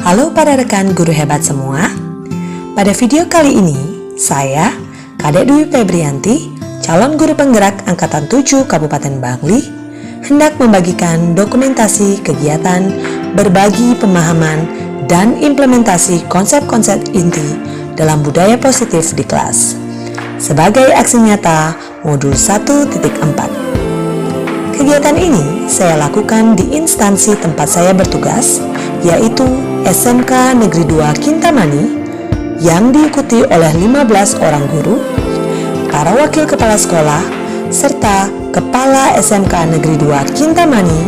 Halo para rekan guru hebat semua. Pada video kali ini, saya, Kadek Dwi Febrianti, calon guru penggerak Angkatan 7 Kabupaten Bangli, hendak membagikan dokumentasi kegiatan berbagi pemahaman dan implementasi konsep-konsep inti dalam budaya positif di kelas sebagai aksi nyata modul 1.4. Kegiatan ini saya lakukan di instansi tempat saya bertugas, yaitu SMK Negeri 2 Kintamani, yang diikuti oleh 15 orang guru, para wakil kepala sekolah, serta Kepala SMK Negeri 2 Kintamani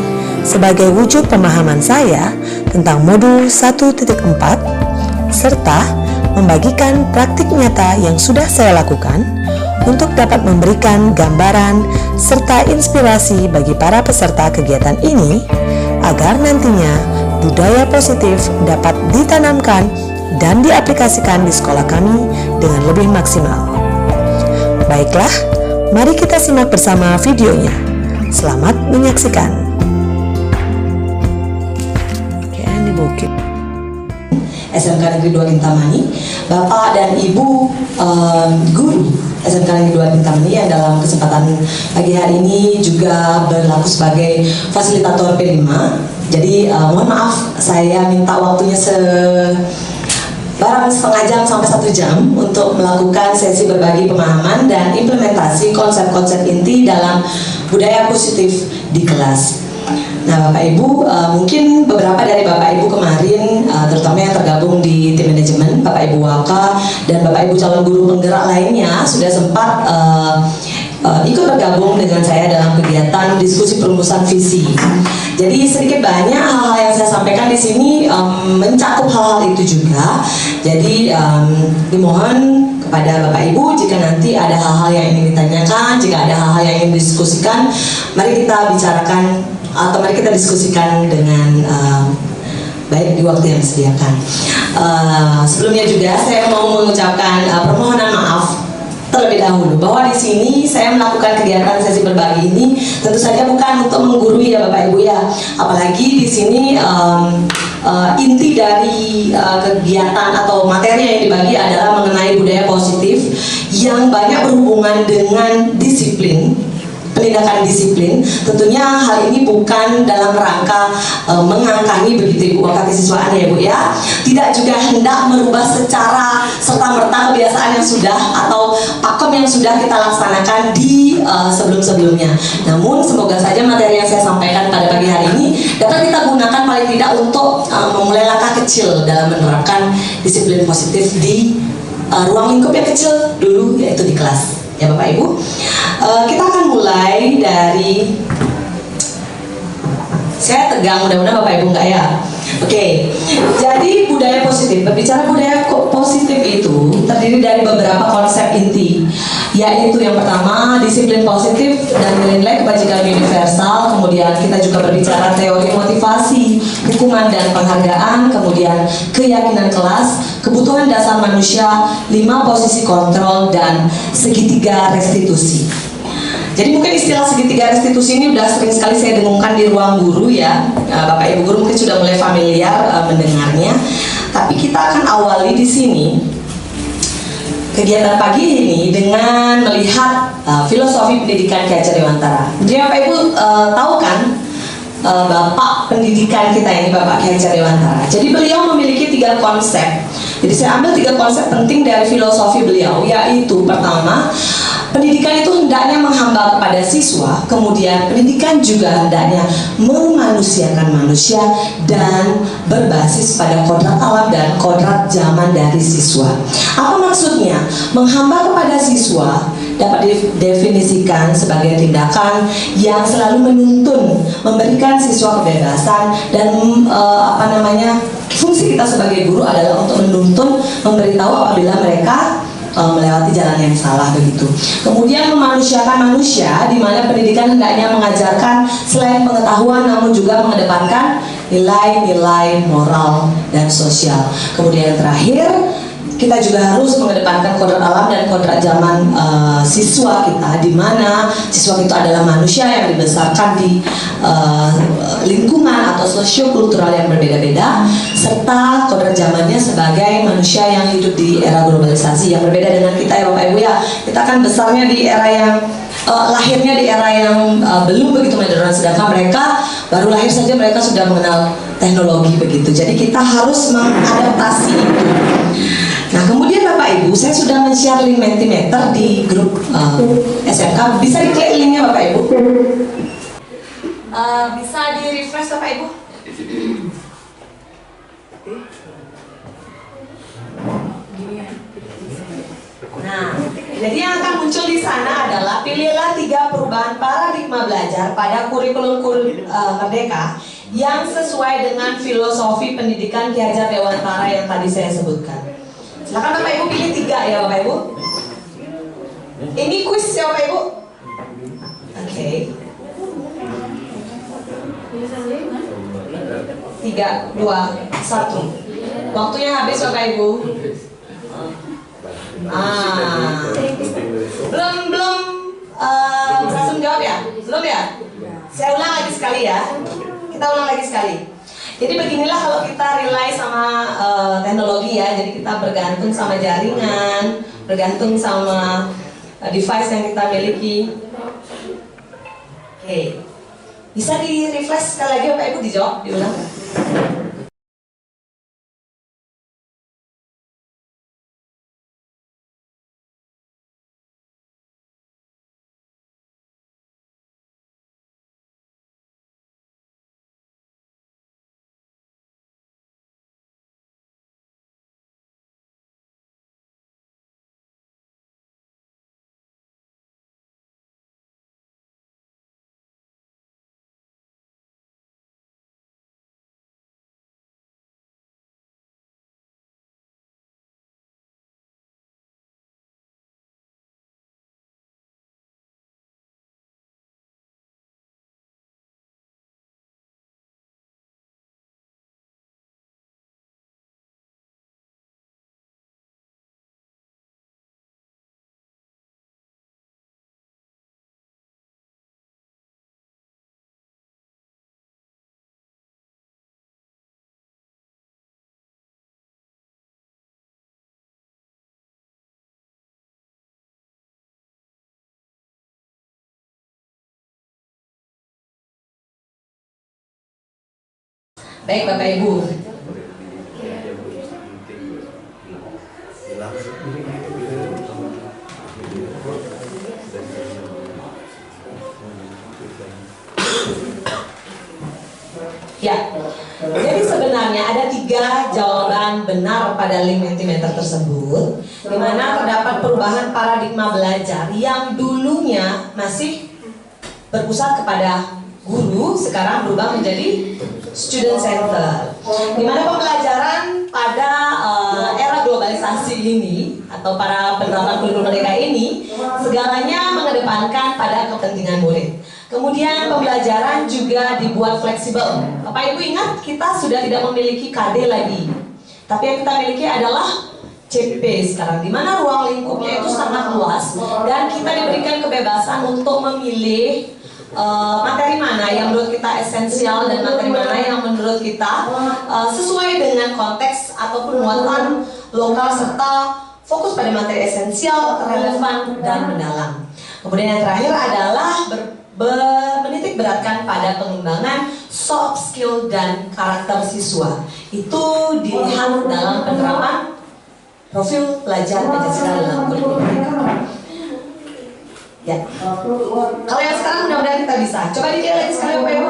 sebagai wujud pemahaman saya tentang modul 1.4, serta membagikan praktik nyata yang sudah saya lakukan untuk dapat memberikan gambaran serta inspirasi bagi para peserta kegiatan ini agar nantinya budaya positif dapat ditanamkan dan diaplikasikan di sekolah kami dengan lebih maksimal. Baiklah, mari kita simak bersama videonya. Selamat menyaksikan. SMK Negeri 2 Kintamani, Bapak dan Ibu guru SMK Negeri 2 Kintamani yang dalam kesempatan pagi hari ini juga berlaku sebagai fasilitator P5. Jadi mohon maaf, saya minta waktunya barang setengah jam sampai 1 jam untuk melakukan sesi berbagi pemahaman dan implementasi konsep-konsep inti dalam budaya positif di kelas. Nah, Bapak Ibu, mungkin beberapa dari Bapak Ibu kemarin, terutama yang tergabung di tim manajemen, Bapak Ibu Waka dan Bapak Ibu calon guru penggerak lainnya sudah sempat ikut bergabung dengan saya dalam kegiatan diskusi perumusan visi. Jadi sedikit banyak hal-hal yang saya sampaikan di sini mencakup hal-hal itu juga. Jadi dimohon kepada Bapak Ibu, jika nanti ada hal-hal yang ingin ditanyakan, jika ada hal-hal yang ingin didiskusikan, mari kita bicarakan atau mari kita diskusikan dengan baik di waktu yang disediakan. Sebelumnya juga saya mau mengucapkan permohonan maaf terlebih dahulu bahwa di sini saya melakukan kegiatan sesi berbagi ini tentu saja bukan untuk menggurui ya Bapak Ibu ya. Apalagi di sini inti dari kegiatan atau materi yang dibagi adalah mengenai budaya positif yang banyak berhubungan dengan disiplin, penindakan disiplin. Tentunya hal ini bukan dalam rangka mengangkangi begitu Ibu Waka kesiswaan ya Bu ya. Tidak juga hendak merubah secara serta-merta kebiasaan yang sudah atau pakem yang sudah kita laksanakan di sebelum-sebelumnya. Namun semoga saja materi yang saya sampaikan pada pagi hari ini dapat kita gunakan paling tidak untuk memulai langkah kecil dalam menerapkan disiplin positif di ruang lingkup yang kecil dulu, yaitu di kelas. Ya Bapak Ibu, kita akan mulai dari, saya tegang, mudah-mudahan Bapak Ibu enggak ya. Oke, jadi budaya positif, berbicara budaya positif itu terdiri dari beberapa konsep inti, yaitu yang pertama disiplin positif dan nilai kebajikan universal. Kemudian kita juga berbicara teori motivasi, hukuman dan penghargaan, kemudian keyakinan kelas, kebutuhan dasar manusia, 5 posisi kontrol, dan segitiga restitusi. Jadi mungkin istilah segitiga restitusi ini sudah sering sekali saya dengungkan di ruang guru ya. Bapak Ibu guru mungkin sudah mulai familiar mendengarnya. Tapi kita akan awali di sini kegiatan pagi ini dengan melihat filosofi pendidikan Ki Hajar Dewantara. Jadi Bapak Ibu tahu kan Bapak pendidikan kita ini, Bapak Ki Hajar Dewantara. Jadi beliau memiliki 3 konsep. Jadi saya ambil 3 konsep penting dari filosofi beliau, yaitu pertama, pendidikan itu hendaknya menghamba kepada siswa, kemudian pendidikan juga hendaknya memanusiakan manusia dan berbasis pada kodrat alam dan kodrat zaman dari siswa. Apa maksudnya? Menghamba kepada siswa dapat didefinisikan sebagai tindakan yang selalu menuntun, memberikan siswa kebebasan dan fungsi kita sebagai guru adalah untuk menuntun, memberitahu apabila mereka melewati jalan yang salah begitu. Kemudian memanusiakan manusia, di mana pendidikan hendaknya mengajarkan selain pengetahuan namun juga mengedepankan nilai-nilai moral dan sosial. Kemudian terakhir, kita juga harus mengedepankan kodrat alam dan kodrat zaman siswa kita, di mana siswa itu adalah manusia yang dibesarkan di lingkungan atau sosiokultural yang berbeda-beda, serta keterjamannya sebagai manusia yang hidup di era globalisasi yang berbeda dengan kita ya Bapak Ibu ya. Kita kan besarnya di era yang lahirnya di era yang belum begitu modern, sedangkan mereka baru lahir saja mereka sudah mengenal teknologi begitu. Jadi kita harus mengadaptasi itu. Nah kemudian Bapak Ibu, saya sudah men-share link Mentimeter di grup SMK. Bisa diklik linknya Bapak Ibu. Bisa di refresh Bapak Ibu. Nah, jadi yang akan muncul di sana adalah pilihlah 3 perubahan paradigma belajar pada kurikulum Merdeka yang sesuai dengan filosofi pendidikan Ki Hajar Dewantara yang tadi saya sebutkan. Silakan Bapak Ibu pilih 3 ya Bapak Ibu. Ini kuis ya Bapak Ibu. Oke. 3, 2, 1. Waktunya habis Bapak Ibu. Belum berhasil menjawab ya? Belum ya? Saya ulang lagi sekali ya. Kita ulang lagi sekali. Jadi beginilah kalau kita rely sama teknologi ya. Jadi kita bergantung sama jaringan, bergantung sama device yang kita miliki. Oke. Bisa di refresh sekali lagi Bapak Ibu, dijawab, diulang. Baik Bapak Ibu. Ya, jadi sebenarnya ada 3 jawaban benar pada link Mentimeter tersebut, di mana terdapat perubahan paradigma belajar yang dulunya masih berpusat kepada guru, sekarang berubah menjadi student center, di mana pembelajaran pada era globalisasi ini atau para penerapan kurikulum Merdeka ini segalanya mengedepankan pada kepentingan murid. Kemudian pembelajaran juga dibuat fleksibel. Bapak Ibu ingat kita sudah tidak memiliki KD lagi, tapi yang kita miliki adalah CP sekarang, di mana ruang lingkupnya itu sangat luas dan kita diberikan kebebasan untuk memilih materi mana yang menurut kita esensial dan materi mana yang menurut kita sesuai dengan konteks ataupun muatan lokal serta fokus pada materi esensial, relevan, dan mendalam. Kemudian yang terakhir adalah menitik beratkan pada pengembangan soft skill dan karakter siswa. Itu dilihat dalam penerapan profil pelajar Pancasila dalam kurikulum Merdeka. Ya. Kalau yang sekarang mudah-mudahan kita bisa. Coba dilihat lagi sekali Bapak Ibu.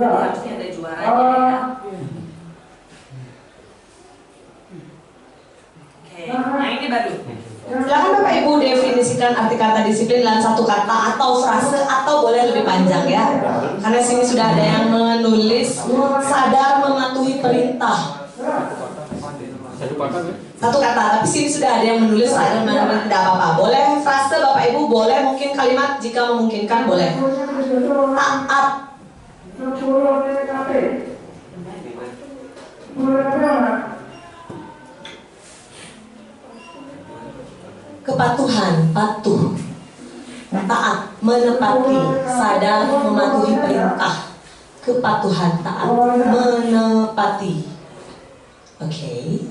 Harusnya ada juaranya ya. Oke, nah ini baru. Silakan Bapak Ibu definisikan arti kata disiplin dalam satu kata atau frase atau boleh lebih panjang ya. Karena sini sudah ada yang menulis sadar mematuhi perintah. Satu kata, tapi sini sudah ada yang menulis sadar mematuhi, tidak apa-apa. Boleh frase Bapak Ibu, boleh mungkin kalimat jika memungkinkan boleh. Taat. kepatuhan, patuh, taat, menepati, sadar, mematuhi perintah, kepatuhan, taat, menepati. Oke.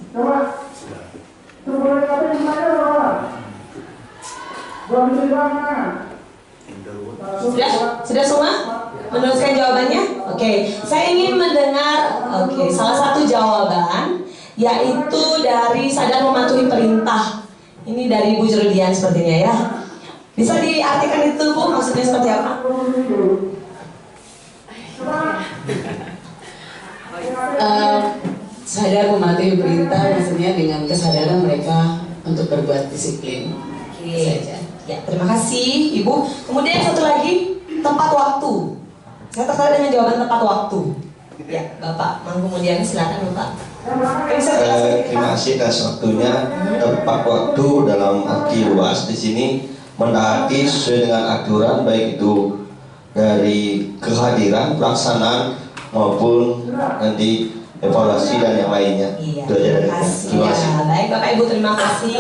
Sudah semua? Menuliskan jawabannya? Oke. Saya ingin mendengar salah satu jawaban, yaitu dari sadar mematuhi perintah. Ini dari Ibu Jerudian sepertinya ya. Bisa diartikan itu Bu, maksudnya seperti apa? Sadar mematuhi perintah maksudnya dengan kesadaran mereka untuk berbuat disiplin. Saja. Ya, terima kasih Ibu. Kemudian satu lagi, tepat waktu. Saya tertarik dengan jawaban tepat waktu. Ya, Bapak Mang kemudian silakan Bapak. Terima kasih atas waktunya. Tepat waktu dalam arti luas di sini menaati sesuai dengan aturan, baik itu dari kehadiran, pelaksanaan maupun nanti evaluasi dan yang lainnya. Iya, Itu aja dari terima saya. kasih. Terima kasih. Ya, baik Bapak Ibu, terima kasih.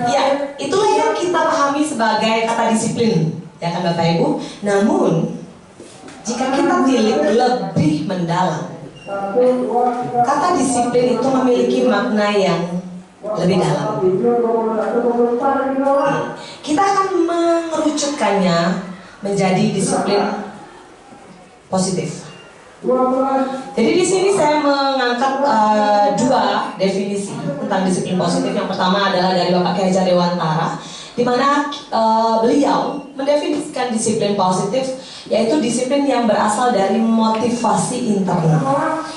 Ya, itulah yang kita pahami sebagai kata disiplin, ya kan Bapak Ibu. Namun jika kita tilik lebih mendalam, kata disiplin itu memiliki makna yang lebih dalam. Kita akan mengerucutkannya menjadi disiplin positif. Jadi di sini saya mengangkat dua definisi tentang disiplin positif. Yang pertama adalah dari Bapak Ki Hajar Dewantara, di mana beliau mendefinisikan disiplin positif yaitu disiplin yang berasal dari motivasi internal.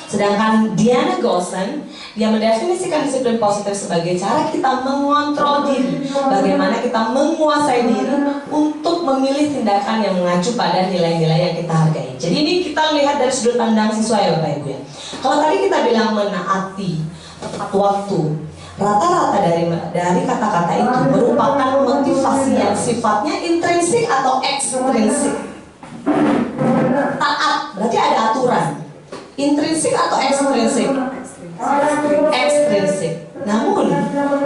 Sedangkan Diana Gosen, dia mendefinisikan disiplin positif sebagai cara kita mengontrol diri, bagaimana kita menguasai diri untuk memilih tindakan yang mengacu pada nilai-nilai yang kita hargai. Jadi ini kita lihat dari sudut pandang siswa ya Bapak Ibu ya. Kalau tadi kita bilang menaati, tepat waktu, rata-rata dari kata-kata itu merupakan motivasi yang sifatnya intrinsik atau ekstrinsik. Taat berarti ada aturan. Intrinsik atau ekstrinsik? Ekstrinsik. Namun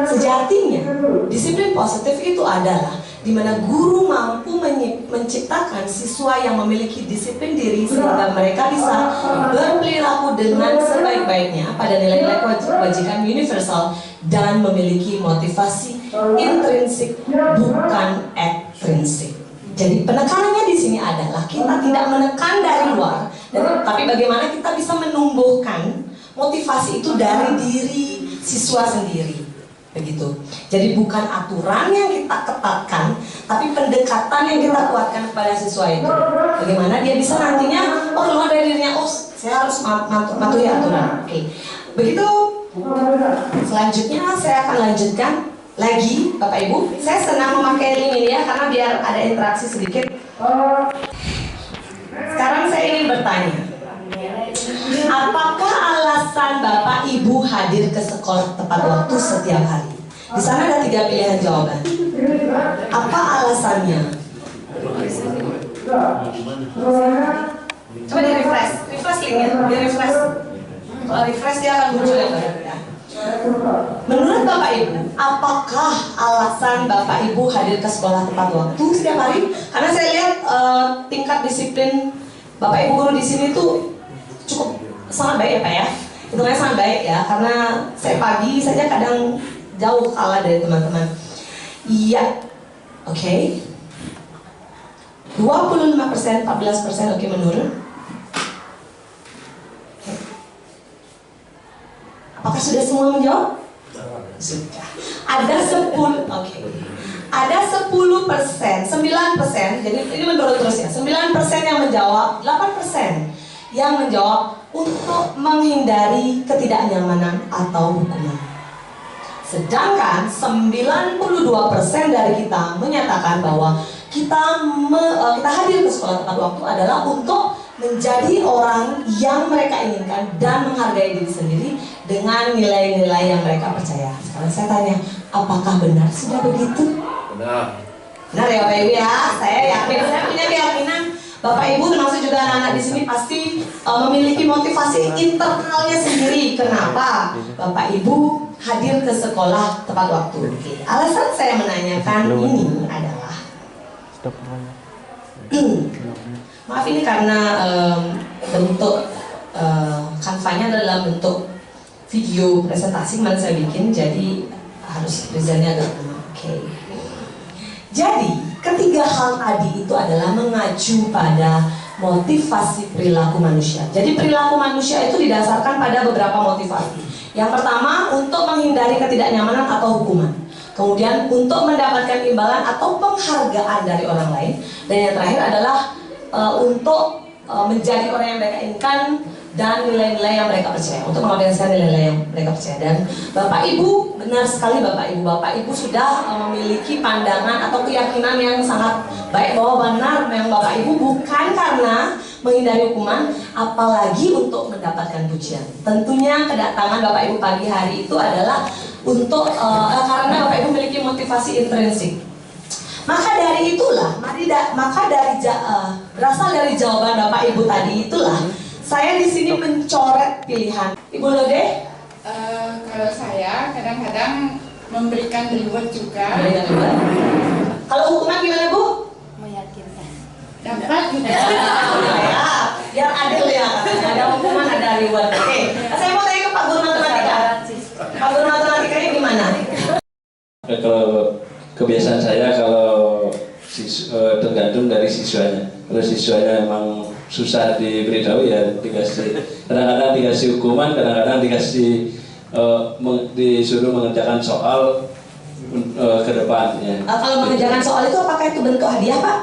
sejatinya disiplin positif itu adalah di mana guru mampu menciptakan siswa yang memiliki disiplin diri sehingga mereka bisa berperilaku dengan sebaik-baiknya pada nilai-nilai kewajiban universal dan memiliki motivasi intrinsik bukan ekstrinsik. Jadi penekanannya di sini adalah kita tidak menekan dari luar, tapi bagaimana kita bisa menumbuhkan motivasi itu dari diri siswa sendiri, begitu. Jadi bukan aturan yang kita ketatkan, tapi pendekatan yang kita kuatkan kepada siswa itu. Bagaimana dia bisa nantinya, keluar dari dirinya, saya harus mematuhi aturan. Oke, begitu. Selanjutnya saya akan lanjutkan lagi, Bapak Ibu. Saya senang memakai link ini ya, karena biar ada interaksi sedikit. Sekarang saya ingin bertanya, apakah alasan Bapak Ibu hadir ke sekolah tepat waktu setiap hari? Di sana ada 3 pilihan jawaban. Apa alasannya? Coba di refresh linknya, di refresh. Kalau refresh dia akan muncul yang baru ya. Menurut Bapak Ibu, apakah alasan Bapak Ibu hadir ke sekolah tepat waktu setiap hari? Karena saya lihat tingkat disiplin Bapak Ibu guru di sini tuh cukup sangat baik ya Pak ya. Hitungannya sangat baik ya, karena saya pagi saja kadang jauh kalah dari teman-teman. Iya, oke. 25%, 14% oke menurun. Apakah sudah semua menjawab? Sudah. Ada 10, oke. Ada 10%, 9%, jadi ini menurut terus ya. 9% yang menjawab, 8% yang menjawab untuk menghindari ketidaknyamanan atau hukuman. Sedangkan 92% dari kita menyatakan bahwa kita hadir ke sekolah tepat waktu adalah untuk menjadi orang yang mereka inginkan dan menghargai diri sendiri dengan nilai-nilai yang mereka percaya. Sekarang saya tanya, apakah benar sudah begitu? Benar. Benar ya Bapak Ibu ya, saya yakin, saya punya keyakinan Bapak Ibu termasuk juga anak-anak di sini pasti memiliki motivasi internalnya sendiri. Kenapa Bapak Ibu hadir ke sekolah tepat waktu. Alasan saya menanyakan ini adalah maaf, ini karena bentuk kanvanya adalah bentuk video presentasi kemarin saya bikin, jadi harus presentnya agak oke. Jadi ketiga hal tadi itu adalah mengacu pada motivasi perilaku manusia. Jadi perilaku manusia itu didasarkan pada beberapa motivasi. Yang pertama, untuk menghindari ketidaknyamanan atau hukuman. Kemudian untuk mendapatkan imbalan atau penghargaan dari orang lain. Dan yang terakhir adalah untuk menjadi orang yang mereka inginkan dan nilai-nilai yang mereka percaya, untuk mengorganisasikan nilai-nilai yang mereka percaya. Dan Bapak Ibu, benar sekali Bapak Ibu sudah memiliki pandangan atau keyakinan yang sangat baik bahwa benar yang Bapak Ibu bukan karena menghindari hukuman, apalagi untuk mendapatkan pujian. Tentunya kedatangan Bapak Ibu pagi hari itu adalah untuk karena Bapak Ibu memiliki motivasi intrinsik. Maka dari itulah, berasal dari jawaban Bapak Ibu tadi itulah, saya di sini mencoret pilihan. Ibu Lode? Kalau saya kadang-kadang memberikan reward juga. Kalau hukuman gimana Bu? Meyakinkan. Dapat juga. Ya, biar adil ya. Ada hukuman, ada reward. Oke. Saya mau tanya ke Pak Guru Matematika. Pak Guru Matematikanya gimana? Kalau kebiasaan saya kalau tergantung dari siswanya. Kalau siswanya memang susah diberitahu ya dikasih, kadang-kadang dikasih hukuman, kadang-kadang disuruh mengerjakan soal ke depan ya. Kalau mengerjakan soal itu apakah itu bentuk hadiah Pak?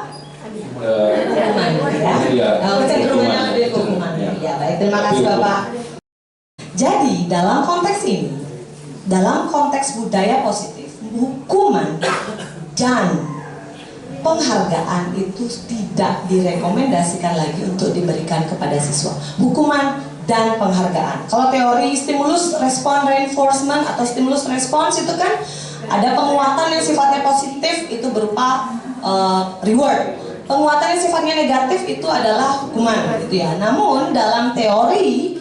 Hukuman ya? Kecenderungannya lebih ke hukuman. Ya baik, terima kasih Bapak. Jadi dalam konteks ini, dalam konteks budaya positif, hukuman dan penghargaan itu tidak direkomendasikan lagi untuk diberikan kepada siswa. Hukuman dan penghargaan. Kalau teori stimulus respon reinforcement atau stimulus respons itu kan ada penguatan yang sifatnya positif itu berupa reward. Penguatan yang sifatnya negatif itu adalah hukuman, gitu ya. Namun dalam teori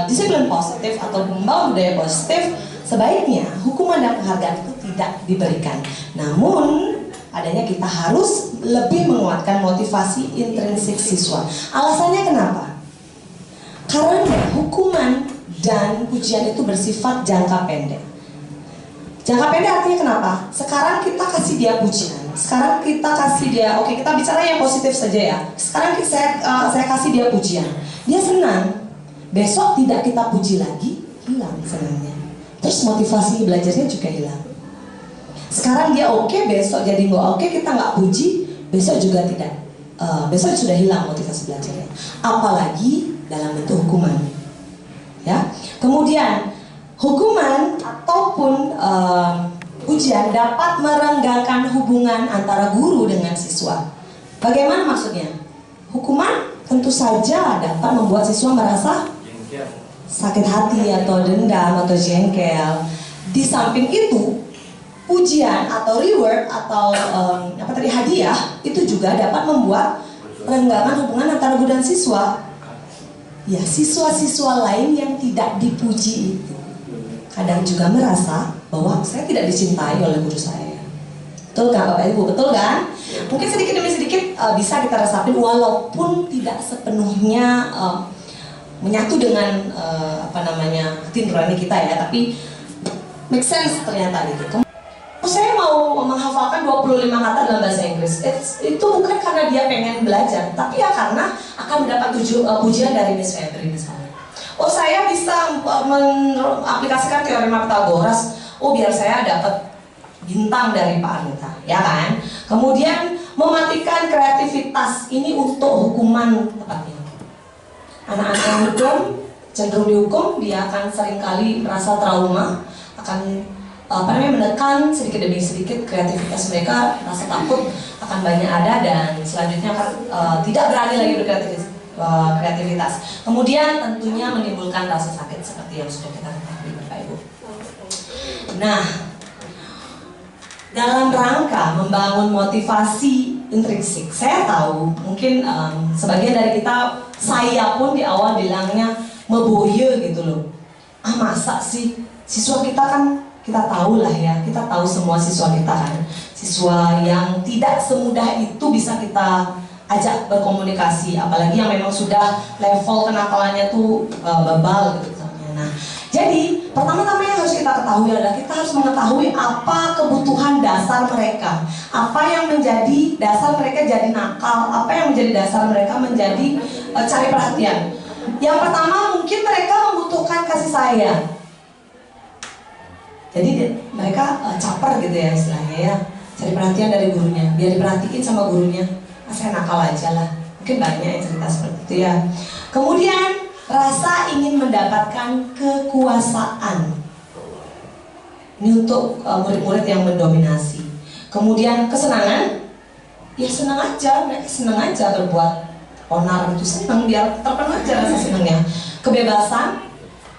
disiplin positif atau membangun budaya positif, sebaiknya hukuman dan penghargaan itu tidak diberikan. Namun adanya kita harus lebih menguatkan motivasi intrinsik siswa. Alasannya kenapa? Karena hukuman dan pujian itu bersifat jangka pendek. Jangka pendek artinya kenapa? Sekarang kita kasih dia pujian, sekarang kita kasih dia, oke kita bicara yang positif saja ya. Sekarang saya kasih dia pujian, dia senang. Besok tidak kita puji lagi, hilang senangnya. Terus motivasi belajarnya juga hilang. Sekarang dia oke, besok jadi nggak oke, kita nggak puji, besok juga tidak, besok sudah hilang motivasi belajarnya. Apalagi dalam bentuk hukuman, ya. Kemudian hukuman ataupun ujian dapat merenggangkan hubungan antara guru dengan siswa. Bagaimana maksudnya? Hukuman tentu saja dapat membuat siswa merasa sakit hati atau dendam atau jengkel. Di samping itu, pujian atau reward atau hadiah itu juga dapat membuat renggangan hubungan antara guru dan siswa. Ya, siswa-siswa lain yang tidak dipuji itu kadang juga merasa bahwa saya tidak dicintai oleh guru saya. Betul kan Bapak Ibu? Betul kan? Mungkin sedikit demi sedikit bisa kita rasain walaupun tidak sepenuhnya menyatu dengan hati nurani kita ya, tapi make sense ternyata gitu. Saya mau menghafalkan 25 kata dalam bahasa Inggris. Itu bukan karena dia pengen belajar, tapi ya karena akan mendapat pujian dari Miss Febri misalnya. Oh, saya bisa mengaplikasikan teorema Pythagoras. Oh, biar saya dapat bintang dari Pak Anita, ya kan? Kemudian mematikan kreativitas ini untuk hukuman tepatnya. Anak-anak yang hukum, cenderung dihukum, dia akan seringkali merasa trauma, akan menekan sedikit demi sedikit kreativitas mereka, rasa takut akan banyak ada dan selanjutnya akan tidak berani lagi berkreativitas. Kemudian tentunya menimbulkan rasa sakit seperti yang sudah kita ketahui Bapak Ibu. Nah, dalam rangka membangun motivasi intrinsik, saya tahu mungkin sebagian dari kita, saya pun di awal bilangnya meboye gitu loh. Ah, masa sih Siswa kita kan, kita tahu lah ya, kita tahu semua siswa kita kan, siswa yang tidak semudah itu bisa kita ajak berkomunikasi, apalagi yang memang sudah level kenakalannya tuh bebal gitu misalnya. Nah, jadi pertama-tama yang harus kita ketahui adalah kita harus mengetahui apa kebutuhan dasar mereka, apa yang menjadi dasar mereka jadi nakal, apa yang menjadi dasar mereka menjadi cari perhatian. Yang pertama mungkin mereka membutuhkan kasih sayang. Jadi mereka caper gitu ya istilahnya ya, cari perhatian dari gurunya, biar diperhatiin sama gurunya. Saya nakal aja lah, mungkin banyak yang cerita seperti itu ya. Kemudian rasa ingin mendapatkan kekuasaan, ini untuk murid-murid yang mendominasi. Kemudian kesenangan, ya senang aja, mereka senang aja berbuat onar itu, senang biar terpenuhi aja rasa senangnya. Kebebasan,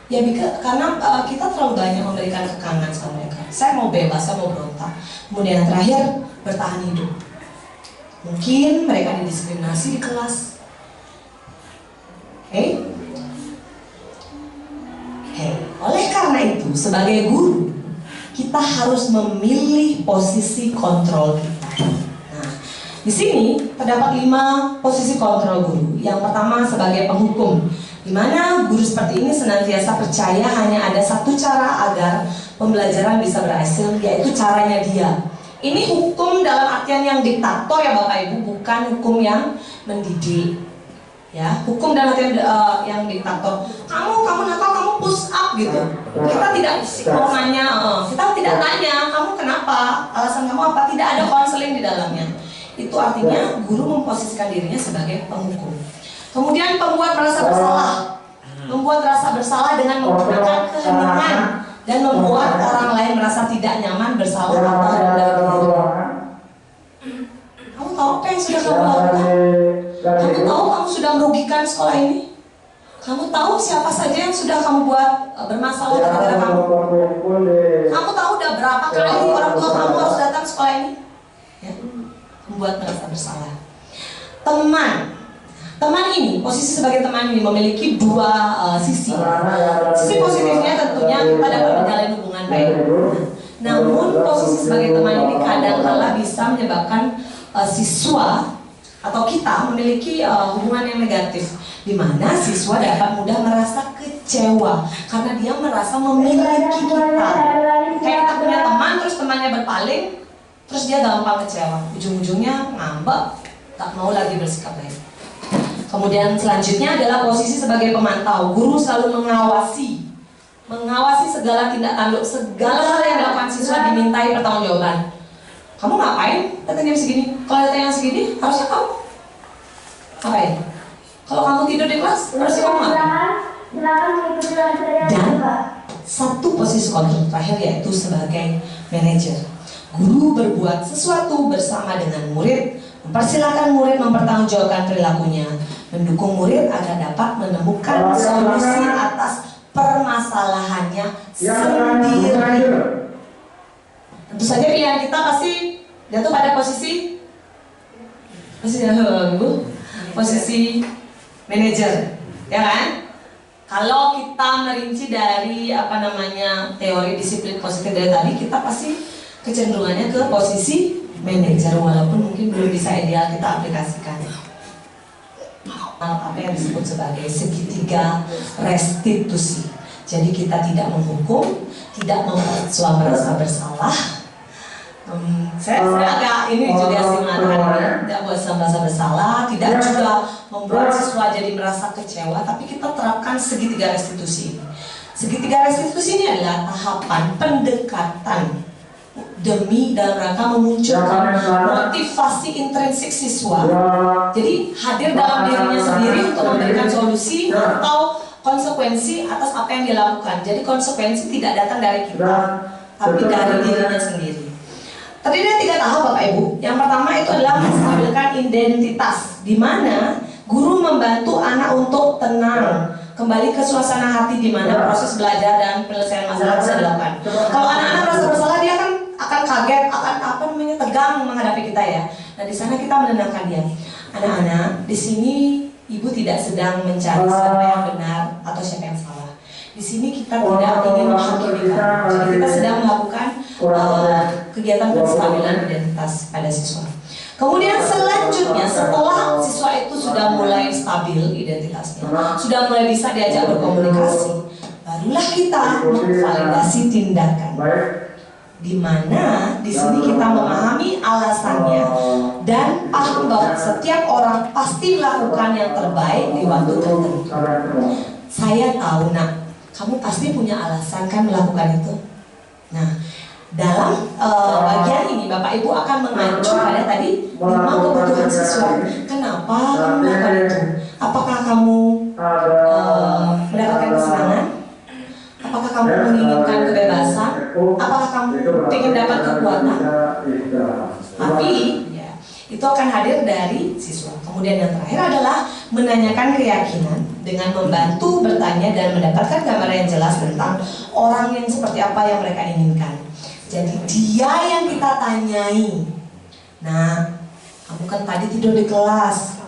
ya karena kita terlalu banyak memberikan kekangan sama mereka. Saya mau bebas, saya mau berontak. Kemudian yang terakhir, bertahan hidup. Mungkin mereka didiskriminasi di kelas. Oleh karena itu, sebagai guru, kita harus memilih posisi kontrol kita. Nah, di sini terdapat 5 posisi kontrol guru. Yang pertama sebagai penghukum, di mana guru seperti ini senantiasa percaya hanya ada satu cara agar pembelajaran bisa berhasil, yaitu caranya dia. Ini hukum dalam artian yang diktator ya Bapak Ibu, bukan hukum yang mendidik. Ya, hukum dalam artian yang diktator. Kamu nakal, kamu push up gitu. Kita tidak mau nanya, kita tidak tanya kamu kenapa, alasan kamu apa, tidak ada konseling di dalamnya. Itu artinya guru memposisikan dirinya sebagai penghukum. Kemudian pembuat merasa bersalah, membuat rasa bersalah dengan menggunakan keheningan dan membuat orang lain merasa tidak nyaman, bersalah atau rendah diri. Kamu tahu apa yang sudah kamu lakukan? Kamu tahu kamu sudah merugikan sekolah ini? Kamu tahu siapa saja yang sudah kamu buat bermasalah gara-gara kamu? Kamu tahu udah berapa kali orang tua kamu harus datang ke sekolah ini? Ya, membuat merasa bersalah. Teman ini, posisi sebagai teman ini memiliki 2 sisi. Sisi positifnya tentunya kita dapat menjalin hubungan baik. Namun posisi sebagai teman ini kadang-kala bisa menyebabkan siswa atau kita memiliki hubungan yang negatif, di mana siswa dapat mudah merasa kecewa karena dia merasa memiliki kita. Kayak kita punya teman, terus temannya berpaling, terus dia gampang kecewa, ujung-ujungnya ngambek, tak mau lagi bersikap baik. Kemudian selanjutnya adalah posisi sebagai pemantau. Guru selalu mengawasi segala tindak tanduk, segala hal yang dilakukan siswa dimintai pertanggungjawaban. Kamu ngapain? Datang jam segini. Kalau datang jam segini, harusnya kamu ngapain? Kalau kamu tidur di kelas, harusnya kamu ngapain? Dan satu posisi kontrol terakhir yaitu sebagai manajer. Guru berbuat sesuatu bersama dengan murid, mempersilahkan murid mempertanggungjawabkan perilakunya, mendukung murid agar dapat menemukan solusi atas permasalahannya sendiri. Tentu saja pilihan kita pasti jatuh pada posisi manajer, ya kan? Kalau kita merinci dari teori disiplin positif dari tadi, kita pasti kecenderungannya ke posisi manajer, walaupun mungkin belum bisa ideal kita aplikasikan. Apa yang disebut sebagai segitiga restitusi. Jadi kita tidak menghukum, tidak membuat siswa merasa bersalah. Saya agak ini juga sih mengatakan tidak buat siswa merasa bersalah, tidak juga membuat siswa jadi merasa kecewa, tapi kita terapkan segitiga restitusi. Segitiga restitusi ini adalah tahapan pendekatan demi dalam rangka memunculkan motivasi intrinsik siswa. Jadi hadir dalam dirinya sendiri untuk memberikan solusi atau konsekuensi atas apa yang dilakukan. Jadi konsekuensi tidak datang dari kita, tapi dari dirinya sendiri. Terdiri dari 3 tahap Bapak Ibu. Yang pertama itu adalah menstabilkan identitas, di mana guru membantu anak untuk tenang, kembali ke suasana hati di mana proses belajar dan penyelesaian masalah bisa dilakukan. Kalau anak-anak merasa bersalah, dia akan kaget, akan tegang menghadapi kita ya. Nah di sana kita menenangkan dia. Anak-anak, di sini ibu tidak sedang mencari siapa yang benar atau siapa yang salah. Di sini kita tidak ingin menghakimi kamu. Jadi kita sedang melakukan kegiatan penstabilan identitas pada siswa. Kemudian selanjutnya setelah siswa itu sudah mulai stabil identitasnya, sudah mulai bisa diajak berkomunikasi, barulah kita memvalidasi tindakan. Di mana di sini kita memahami alasannya dan paham bahwa setiap orang pasti melakukan yang terbaik di waktu tertentu. Saya tahu nak, kamu pasti punya alasan kan melakukan itu. Nah, dalam bagian ini Bapak Ibu akan mengacu pada tadi 5 kebutuhan siswa. Kenapa kamu melakukan itu? Apakah kamu mendapatkan kesenangan? Apakah kamu menginginkan kebebasan? Apakah kamu ingin dapat kekuatan? Tapi ya, itu akan hadir dari siswa. Kemudian yang terakhir adalah menanyakan keyakinan dengan membantu bertanya dan mendapatkan gambaran yang jelas tentang orang yang seperti apa yang mereka inginkan. Jadi dia yang kita tanyai. Nah, kamu kan tadi tidur di kelas.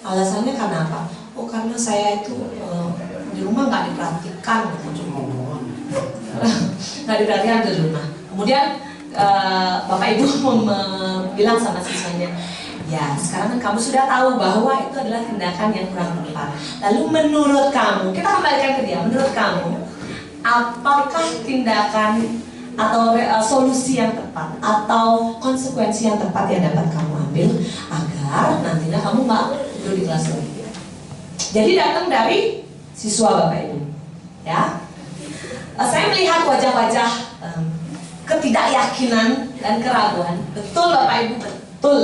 Alasannya karena apa? Oh, karena saya itu di rumah nggak diperhatikan. Nggak diperhatikan di rumah. Kemudian Bapak Ibu bilang sama siswanya, ya sekarang kan kamu sudah tahu bahwa itu adalah tindakan yang kurang tepat. Lalu menurut kamu, kita kembalikan ke dia, menurut kamu apakah tindakan atau solusi yang tepat atau konsekuensi yang tepat yang dapat kamu ambil agar nantinya kamu nggak tidur di kelas lagi. Jadi datang dari siswa Bapak Ibu, ya. Saya melihat wajah-wajah ketidakyakinan dan keraguan. Betul Bapak Ibu, betul.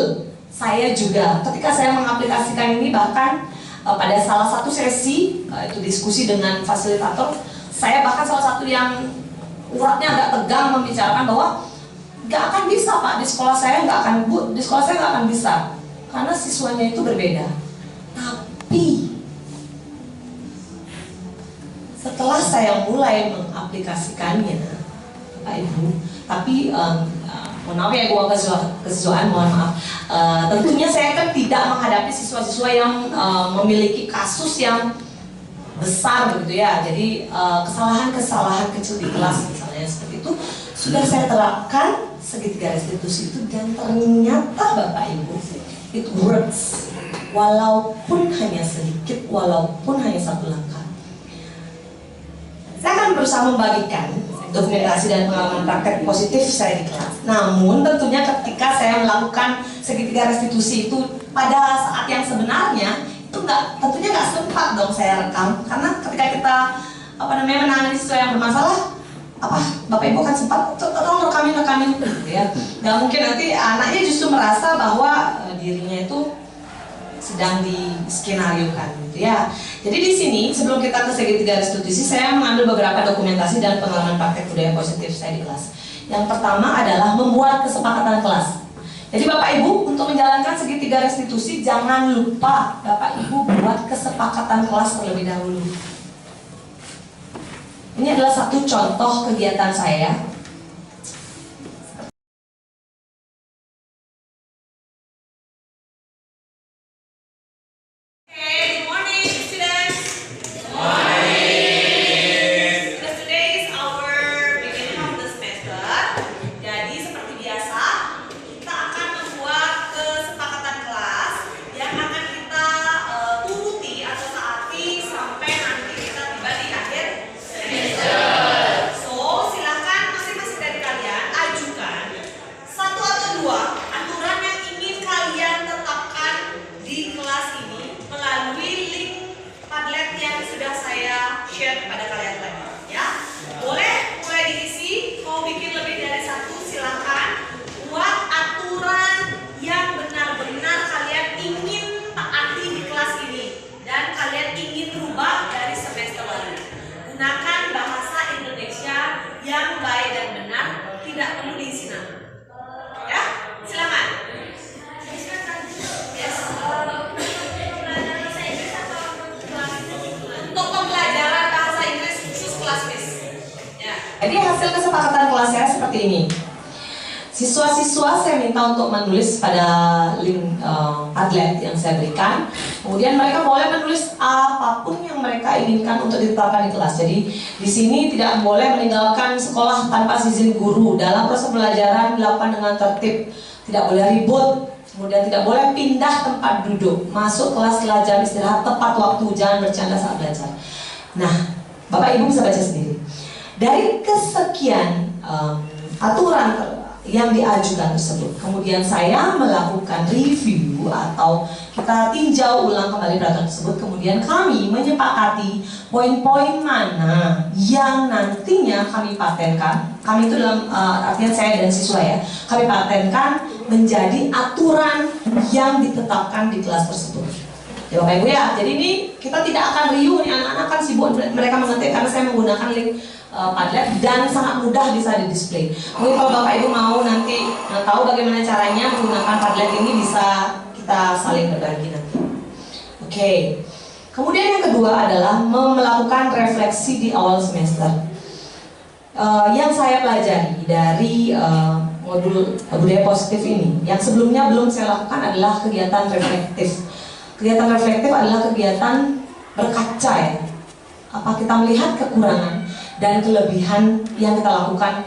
Saya juga ketika saya mengaplikasikan ini, bahkan pada salah satu sesi itu diskusi dengan fasilitator, saya bahkan salah satu yang uratnya agak tegang membicarakan bahwa nggak akan bisa Pak, di sekolah saya nggak akan, Bu, di sekolah saya nggak akan bisa karena siswanya itu berbeda. Tapi setelah saya mulai mengaplikasikannya, Pak Ibu, tapi mohon maaf ya, gua kesiswaan, mohon maaf. Tentunya saya kan tidak menghadapi siswa-siswa yang memiliki kasus yang besar begitu ya. Jadi kesalahan-kesalahan kecil di kelas misalnya seperti itu sudah saya terapkan segitiga restitusi itu, dan ternyata Bapak Ibu it works, walaupun hanya sedikit, walaupun hanya satu langkah. Saya akan berusaha membagikan dokumentasi dan pengalaman praktek positif saya di kelas. Namun tentunya ketika saya melakukan segitiga restitusi itu pada saat yang sebenarnya itu tentunya nggak sempat dong saya rekam, karena ketika kita menangani siswa yang bermasalah, Bapak Ibu kan sempat tolong rekamin gitu ya. Nggak mungkin nanti anaknya justru merasa bahwa dirinya itu sedang diskenariokan gitu ya. Jadi di sini sebelum kita ke segitiga restitusi, saya mengambil beberapa dokumentasi dan pengalaman praktek budaya positif saya di kelas. Yang pertama adalah membuat kesepakatan kelas. Jadi Bapak Ibu, untuk menjalankan segitiga restitusi jangan lupa Bapak Ibu buat kesepakatan kelas terlebih dahulu. Ini adalah satu contoh kegiatan saya. Jadi hasil kesepakatan kelas saya seperti ini. Siswa-siswa saya minta untuk menulis pada link Padlet yang saya berikan Kemudian mereka boleh menulis apapun yang mereka inginkan untuk ditetapkan di kelas. Jadi di sini tidak boleh meninggalkan sekolah tanpa izin guru. Dalam proses pembelajaran dilakukan dengan tertib, tidak boleh ribut. Kemudian tidak boleh pindah tempat duduk. Masuk kelas setelah jam istirahat tepat waktu, jangan bercanda saat belajar. Nah, Bapak Ibu bisa baca sendiri. Dari kesekian aturan yang diajukan tersebut, kemudian saya melakukan review atau kita tinjau ulang kembali peraturan tersebut. Kemudian kami menyepakati poin-poin mana yang nantinya kami patenkan. Kami itu dalam artian saya dan siswa ya, kami patenkan menjadi aturan yang ditetapkan di kelas tersebut. Ya Bapak Ibu ya, jadi ini kita tidak akan riuh nih, anak-anak kan sibuk mereka mengetik karena saya menggunakan link Padlet dan sangat mudah bisa di display. Mungkin kalau Bapak Ibu mau nanti tahu bagaimana caranya menggunakan Padlet ini, bisa kita saling berbagi nanti. Oke. Kemudian yang kedua adalah melakukan refleksi di awal semester. Yang saya pelajari dari modul budaya positif ini, yang sebelumnya belum saya lakukan adalah kegiatan reflektif. Kegiatan reflektif adalah kegiatan berkaca ya. Apa kita melihat kekurangan dan kelebihan yang kita lakukan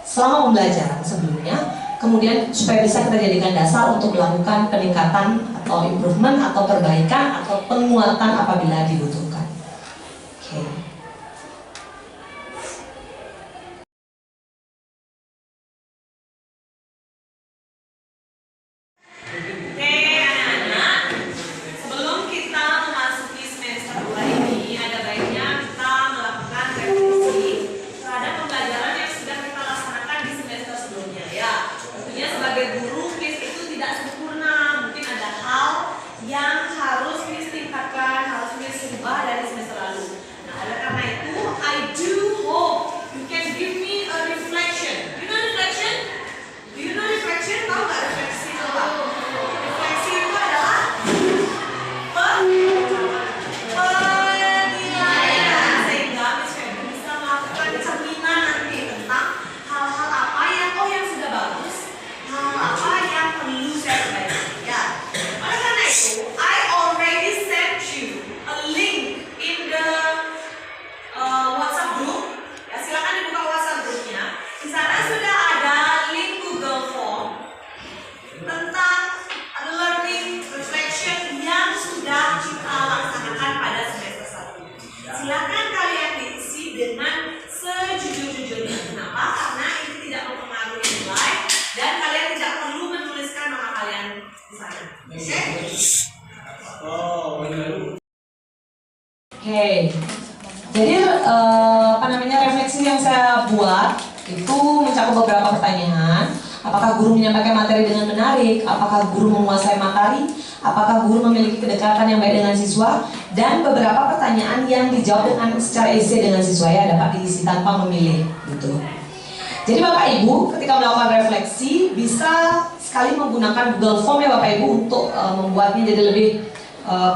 selama pembelajaran sebelumnya, kemudian supaya bisa kita jadikan dasar untuk melakukan peningkatan atau improvement atau perbaikan atau penguatan apabila dibutuhkan. Oke. Silakan kalian diisi dengan sejujur-jujurnya. Kenapa? Karena ini tidak mempengaruhi nilai dan kalian tidak perlu menuliskan nama kalian di sana. Oke. Jadi refleksi yang saya buat itu mencakup beberapa pertanyaan. Apakah guru menyampaikan materi dengan menarik? Apakah guru menguasai materi? Apakah guru memiliki kedekatan yang baik dengan siswa? Dan beberapa pertanyaan yang dijawab dengan secara essay dengan siswa ya, dapat diisi tanpa memilih gitu. Jadi Bapak Ibu ketika melakukan refleksi bisa sekali menggunakan Google Form ya Bapak Ibu untuk membuatnya jadi lebih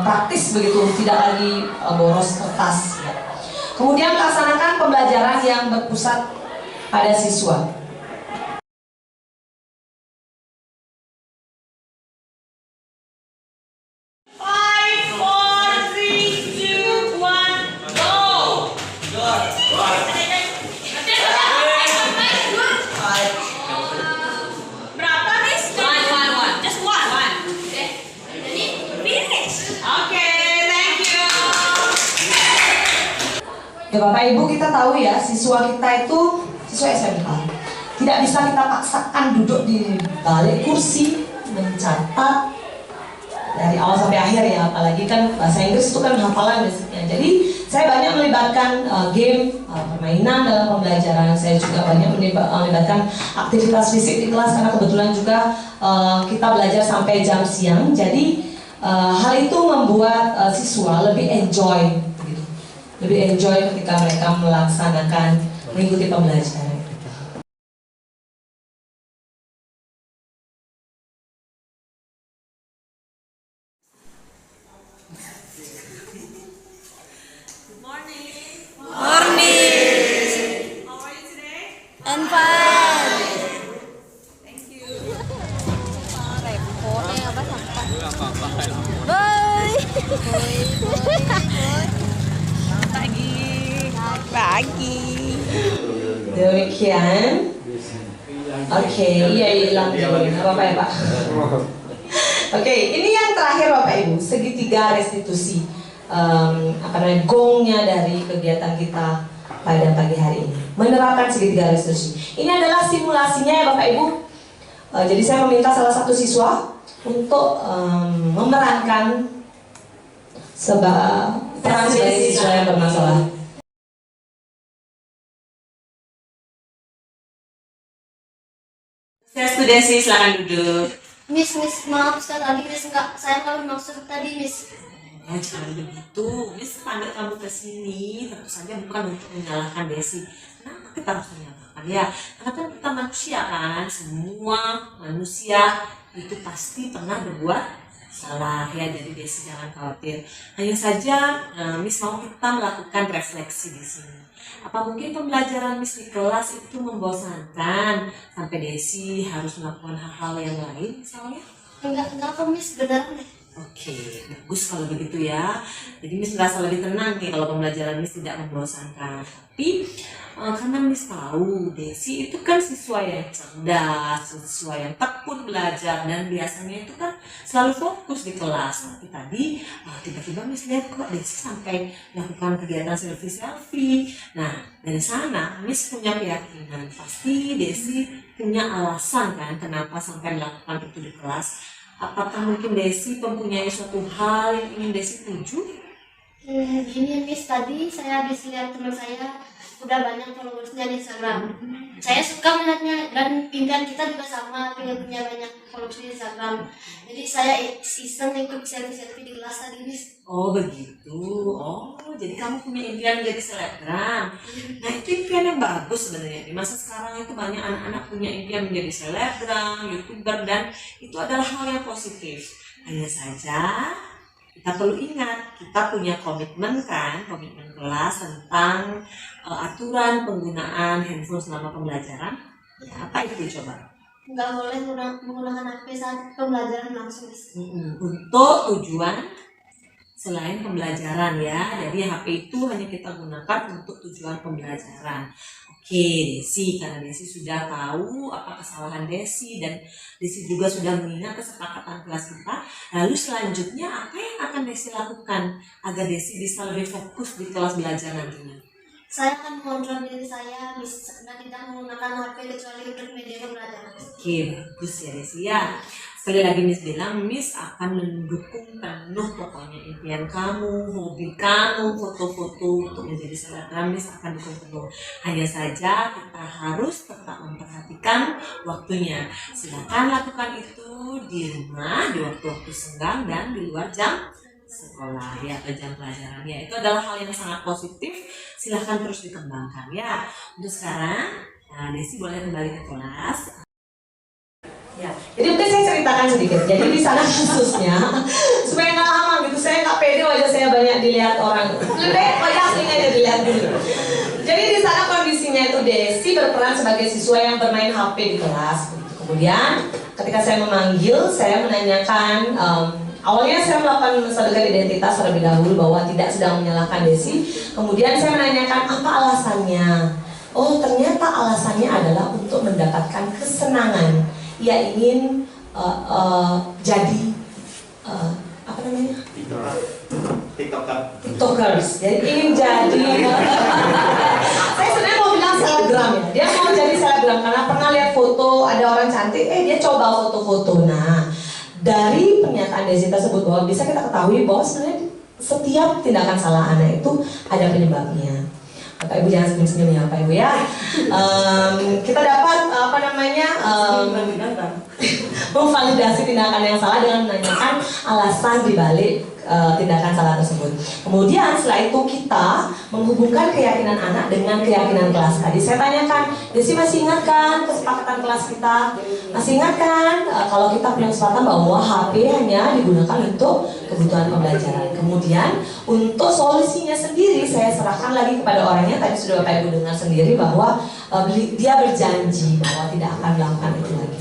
praktis begitu, tidak lagi boros kertas ya. Kemudian laksanakan pembelajaran yang berpusat pada siswa. Ya Bapak Ibu, kita tahu ya siswa kita itu siswa SMK tidak bisa kita paksakan duduk di balik kursi mencatat dari awal sampai akhir ya, apalagi kan bahasa Inggris itu kan hafalan basicnya. Jadi saya banyak melibatkan game, permainan dalam pembelajaran. Saya juga banyak melibatkan aktivitas fisik di kelas karena kebetulan juga kita belajar sampai jam siang. Jadi hal itu membuat siswa lebih enjoy. Lebih enjoy ketika mereka melaksanakan mengikuti pembelajaran. Good morning. Morning. How are you today? I'm fine. Thank you. Repot apa sampai. Bye. Pagi. Demikian. Oke, iya hilang dulu. Nggak apa-apa ya Pak. Oke, ini yang terakhir Bapak Ibu, segitiga restitusi. Gongnya dari kegiatan kita pada pagi hari ini. Menerapkan segitiga restitusi. Ini adalah simulasinya ya Bapak Ibu. Jadi saya meminta salah satu siswa untuk memerankan peran sebagai siswa yang bermasalah. Desi, silakan duduk. Miss, maaf sekali tadi Miss saya nggak maksud tadi Miss. Ya jangan begitu, Miss panggil kamu ke sini tentu saja bukan untuk menyalahkan Desi. Kenapa kita harus menyalahkan ya? Karena kan kita manusia kan, semua manusia itu pasti pernah berbuat salah ya, jadi Desi jangan khawatir. Hanya saja Miss mau kita melakukan refleksi di sini. Apa mungkin pembelajaran Miss di kelas itu membosankan sampai Desi harus melakukan hal-hal yang lain misalnya? Enggak kok Miss, beneran deh. Oke, bagus kalau begitu ya. Jadi Miss merasa lebih tenang nih kalau pembelajaran Miss tidak membosankan. Tapi karena Miss tahu Desi itu kan siswa yang cerdas, siswa yang tekun belajar dan biasanya itu kan selalu fokus di kelas. Tapi tadi tiba-tiba Miss lihat kok Desi sampai melakukan kegiatan selfie. Nah dari sana Miss punya keyakinan pasti Desi punya alasan kan kenapa sampai melakukan itu di kelas. Apakah mungkin Desi mempunyai suatu hal yang ingin Desi tuju? Gini Miss, tadi saya habis lihat teman saya udah banyak followersnya di Instagram. Saya suka melihatnya dan pimpinan kita juga sama, punya banyak followers di Instagram. Jadi saya iseng ikut selfie di kelas tadi Miss. Oh begitu, jadi kamu punya impian menjadi selebgram. Nah itu impian yang bagus sebenarnya. Di masa sekarang itu banyak anak-anak punya impian menjadi selebgram, youtuber, dan itu adalah hal yang positif. Hanya saja kita perlu ingat, kita punya komitmen kelas tentang aturan penggunaan handphone selama pembelajaran. Ya, apa itu coba? Nggak boleh menggunakan HP saat pembelajaran langsung Miss. Untuk tujuan selain pembelajaran ya, jadi HP itu hanya kita gunakan untuk tujuan pembelajaran. Oke Desi, karena Desi sudah tahu apa kesalahan Desi dan Desi juga sudah mengingat kesepakatan kelas kita. Lalu selanjutnya apa yang akan Desi lakukan agar Desi bisa lebih fokus di kelas belajar nantinya? Saya akan mengontrol diri saya Miss, dan tidak menggunakan HP kecuali untuk media pembelajaran. Oke, bagus ya Desi ya. Sekali lagi Miss bilang, Miss akan mendukung penuh pokoknya impian kamu, hobi kamu, foto-foto untuk menjadi selebgram. Miss akan dukung penuh. Hanya saja kita harus tetap memperhatikan waktunya. Silakan lakukan itu di rumah, di waktu-waktu senggang dan di luar jam sekolah ya, atau jam pelajaran ya. Itu adalah hal yang sangat positif. Silahkan terus dikembangkan ya. Untuk sekarang, Desi boleh kembali ke kelas. Ya, jadi mungkin saya ceritakan sedikit. Jadi di sana khususnya supaya nggak lama gitu, saya nggak pede wajah saya banyak dilihat orang. Lebih baik wajah aslinya aja dilihat dulu. Jadi di sana kondisinya itu Desi berperan sebagai siswa yang bermain HP di kelas. Kemudian ketika saya memanggil, saya menanyakan. Awalnya saya melakukan menstabilkan identitas terlebih dahulu bahwa tidak sedang menyalahkan Desi. Kemudian saya menanyakan apa alasannya. Oh ternyata alasannya adalah untuk mendapatkan kesenangan. Ia ingin jadi apa namanya? TikTokers. Jadi ingin jadi. Saya sebenarnya mau bilang selebgram ya. Dia mau jadi selebgram karena pernah lihat foto ada orang cantik. Dia coba foto-foto. Nah, dari pernyataan Desi tersebut bahwa bisa kita ketahui bahwa sebenarnya setiap tindakan salah anak itu ada penyebabnya. Bapak Ibu jangan senyum-senyum ya Bapak Ibu ya. Kita dapat apa namanya memvalidasi tindakan yang salah dengan menanyakan alasan dibalik tindakan salah tersebut. Kemudian setelah itu kita menghubungkan keyakinan anak dengan keyakinan kelas. Tadi saya tanyakan, Desi masih ingat kan kesepakatan kelas kita? Masih ingat kan kalau kita punya kesepakatan bahwa HP hanya digunakan untuk kebutuhan pembelajaran. Kemudian untuk solusinya sendiri saya serahkan lagi kepada orangnya. Tadi sudah Bapak Ibu dengar sendiri bahwa dia berjanji bahwa tidak akan melakukan itu lagi.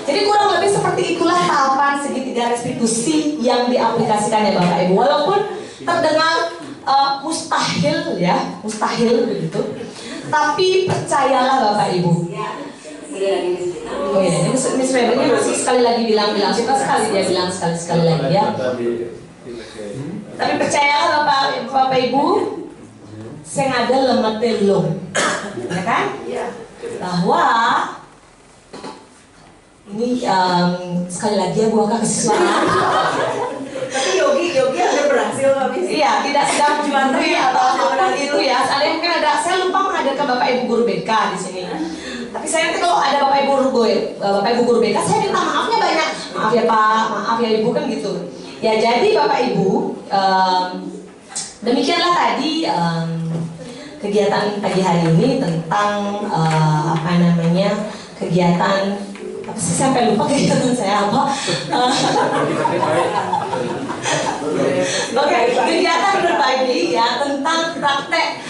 Jadi kurang lebih seperti seperti itulah tahapan segitiga restitusi yang diaplikasikan ya Bapak Ibu. Walaupun terdengar mustahil ya, mustahil begitu. Tapi percayalah Bapak Ibu. Oh iya, ini Miss Febri masih sekali lagi bilang suka sekali dia bilang sekali lagi ya. Tapi percayalah Bapak Ibu, sing ada lemah telung, ya kan? Bahwa ini sekali lagi ya buah kesiswaan. Tapi Yogi ada berhasil habis. Iya, tidak sedang menjuantui atau apapun itu ya. Soalnya mungkin ada, saya lupa menghadirkan Bapak Ibu guru BK di sini. Tapi saya nanti kalau ada Bapak Ibu guru BK, saya minta maafnya banyak. Maaf ya Pak, maaf ya Ibu kan gitu. Ya jadi Bapak Ibu, demikianlah tadi kegiatan pagi hari ini tentang kegiatan apa sih, sampai lupa kegiatan saya apa. Oke, kegiatan berbagi ya tentang praktek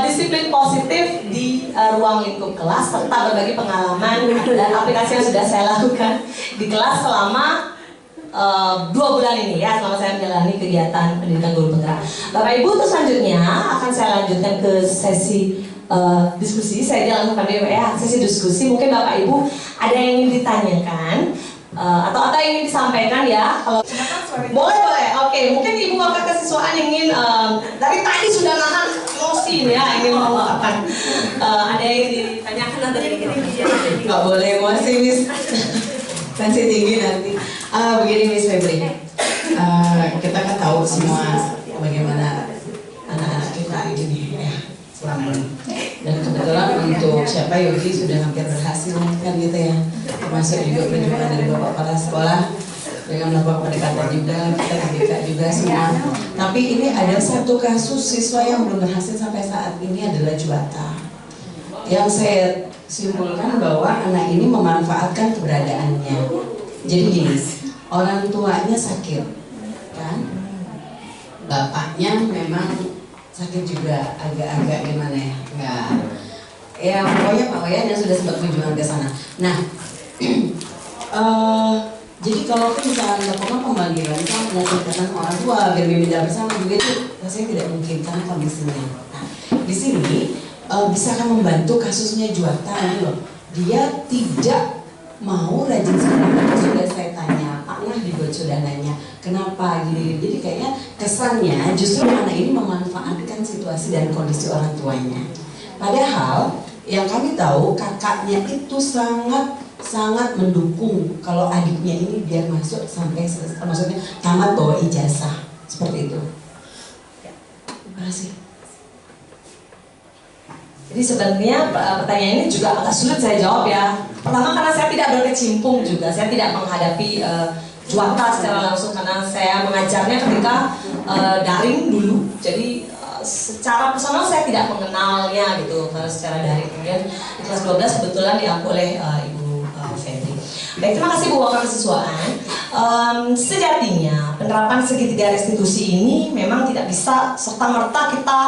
disiplin positif di ruang lingkup kelas serta berbagi pengalaman dan aplikasi yang sudah saya lakukan di kelas selama 2 bulan ini ya, selama saya menjalani kegiatan pendidikan guru penggerak. Bapak Ibu, terus selanjutnya akan saya lanjutkan ke sesi diskusi. Saya langsung pada sesi diskusi. Mungkin Bapak Ibu ada yang ingin ditanyakan atau yang ingin disampaikan ya. Kalau boleh. Oke, mungkin Ibu wakil kesiswaan ingin dari tadi sudah nahan emosi ya, ingin mengungkapkan ada yang ditanyakan atau yang ingin Nggak boleh emosi, Miss. Tensi tinggi nanti. Begini Miss Febri, kita kan tahu semua bagaimana anak-anak kita ini ya selama ini. Dan kebetulan untuk siapa Yogi sudah hampir berhasil kan gitu ya, termasuk juga perjuangan dari Bapak Kepala Sekolah dengan melakukan pendekatan juga, kita BK juga semua. Tapi ini ada satu kasus siswa yang belum berhasil sampai saat ini adalah Juwata. Yang saya simpulkan bahwa anak ini memanfaatkan keberadaannya. Jadi gini, orang tuanya sakit, kan? Bapaknya memang sakit juga, agak-agak gimana ya? Enggak. Ya pokoknya Pak Wayan yang sudah sempat kunjungan ke sana. Nah, jadi kalau misalnya melakukan pemanggilan kan mengumpulkan orang tua biar diminta bersama juga itu rasanya tidak mungkin karena kondisinya. Nah, di sini bisa kan membantu kasusnya Juwata ini loh. Dia tidak mau rajin sekolah. Sudah saya tanya, pernah dibocorannya kenapa gini. Jadi kayaknya kesannya justru anak ini memanfaatkan situasi dan kondisi orang tuanya. Padahal yang kami tahu kakaknya itu sangat mendukung kalau adiknya ini biar masuk sampai selesai, maksudnya tamat bawa ijazah seperti itu. Terima kasih. Jadi sebenarnya pertanyaan ini juga agak sulit saya jawab ya. Pertama karena saya tidak berkecimpung juga, saya tidak menghadapi Juwata secara langsung karena saya mengajarnya ketika daring dulu. Jadi secara personal saya tidak mengenalnya gitu karena secara daring. Kemudian di kelas 12 kebetulan diampu oleh Ibu Febri. Baik, terima kasih Bu Wakil Kesiswaan. Sejatinya penerapan segitiga restitusi ini memang tidak bisa serta-merta kita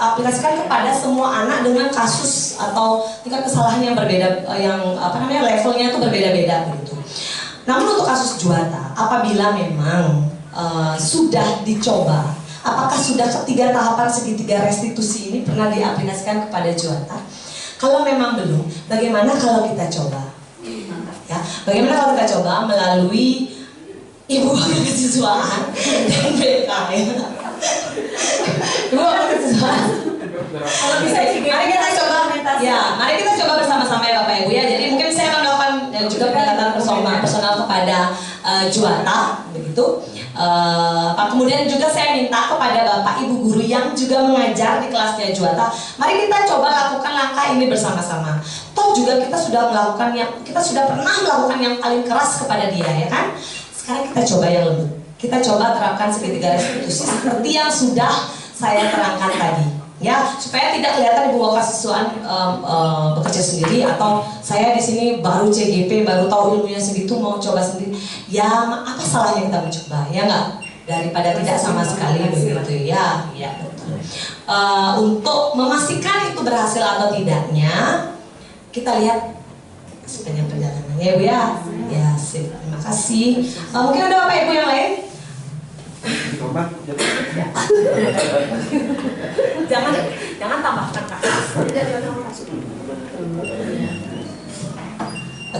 aplikasikan kepada semua anak dengan kasus atau tingkat kesalahan yang berbeda, levelnya itu berbeda-beda begitu. Namun untuk kasus Juwata, apabila memang sudah dicoba, apakah sudah ketiga tahapan segitiga restitusi ini pernah diaplikasikan kepada Juwata? Kalau memang belum, bagaimana kalau kita coba? Ya, bagaimana kalau kita coba melalui Ibu Wakil Kesiswaan dan BK ya? Ibu Wakil Kesiswaan. Kalau bisa, mari kita coba. Ya, mari kita coba bersama-sama ya Bapak Ibu ya. Jadi mungkin saya akan melakukan juga pendekatan personal kepada Juwata, begitu. Kemudian juga saya minta kepada Bapak Ibu guru yang juga mengajar di kelasnya Juwata, mari kita coba lakukan langkah ini bersama-sama. Toh juga kita sudah pernah melakukan yang paling keras kepada dia ya kan. Sekarang kita coba yang lembut. Kita coba terapkan segitiga restitusi seperti yang sudah saya terangkan tadi. Ya, supaya tidak kelihatan Ibu Wakil Kesiswaan bekerja sendiri atau saya di sini baru CGP, baru tahu ilmunya segitu mau coba sendiri. Ya, apa salahnya kita mencoba? Ya nggak? Daripada tidak sama sekali begitu ya. Ya betul. Untuk memastikan itu berhasil atau tidaknya, kita lihat sepanjang perjalanannya ya Bu ya. Ya sip. kasih. Mungkin ada Bapak Ibu yang lain? Jangan tambahkan Kak.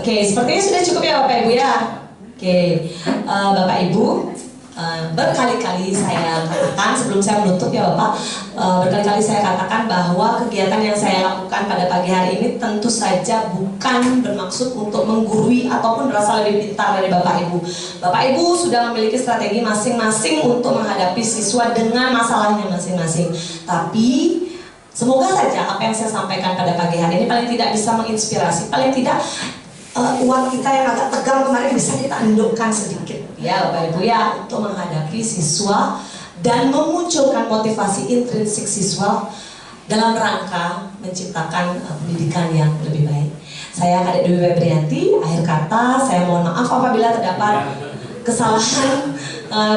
Oke, sepertinya sudah cukup ya Bapak Ibu ya. Oke, Bapak Ibu, berkali-kali saya katakan sebelum saya menutup ya Bapak, berkali-kali saya katakan bahwa kegiatan yang saya lakukan pada pagi hari ini tentu saja bukan bermaksud untuk menggurui ataupun berasa lebih pintar dari Bapak Ibu. Bapak Ibu sudah memiliki strategi masing-masing untuk menghadapi siswa dengan masalahnya masing-masing. Tapi semoga saja apa yang saya sampaikan pada pagi hari ini paling tidak bisa menginspirasi, paling tidak uang kita yang agak tegang kemarin bisa kita endukkan sedikit ya Bapak Ibu ya, untuk menghadapi siswa dan memunculkan motivasi intrinsik siswa dalam rangka menciptakan pendidikan yang lebih baik. Saya Kadek Dwi Febrianti, akhir kata saya mohon maaf apabila terdapat kesalahan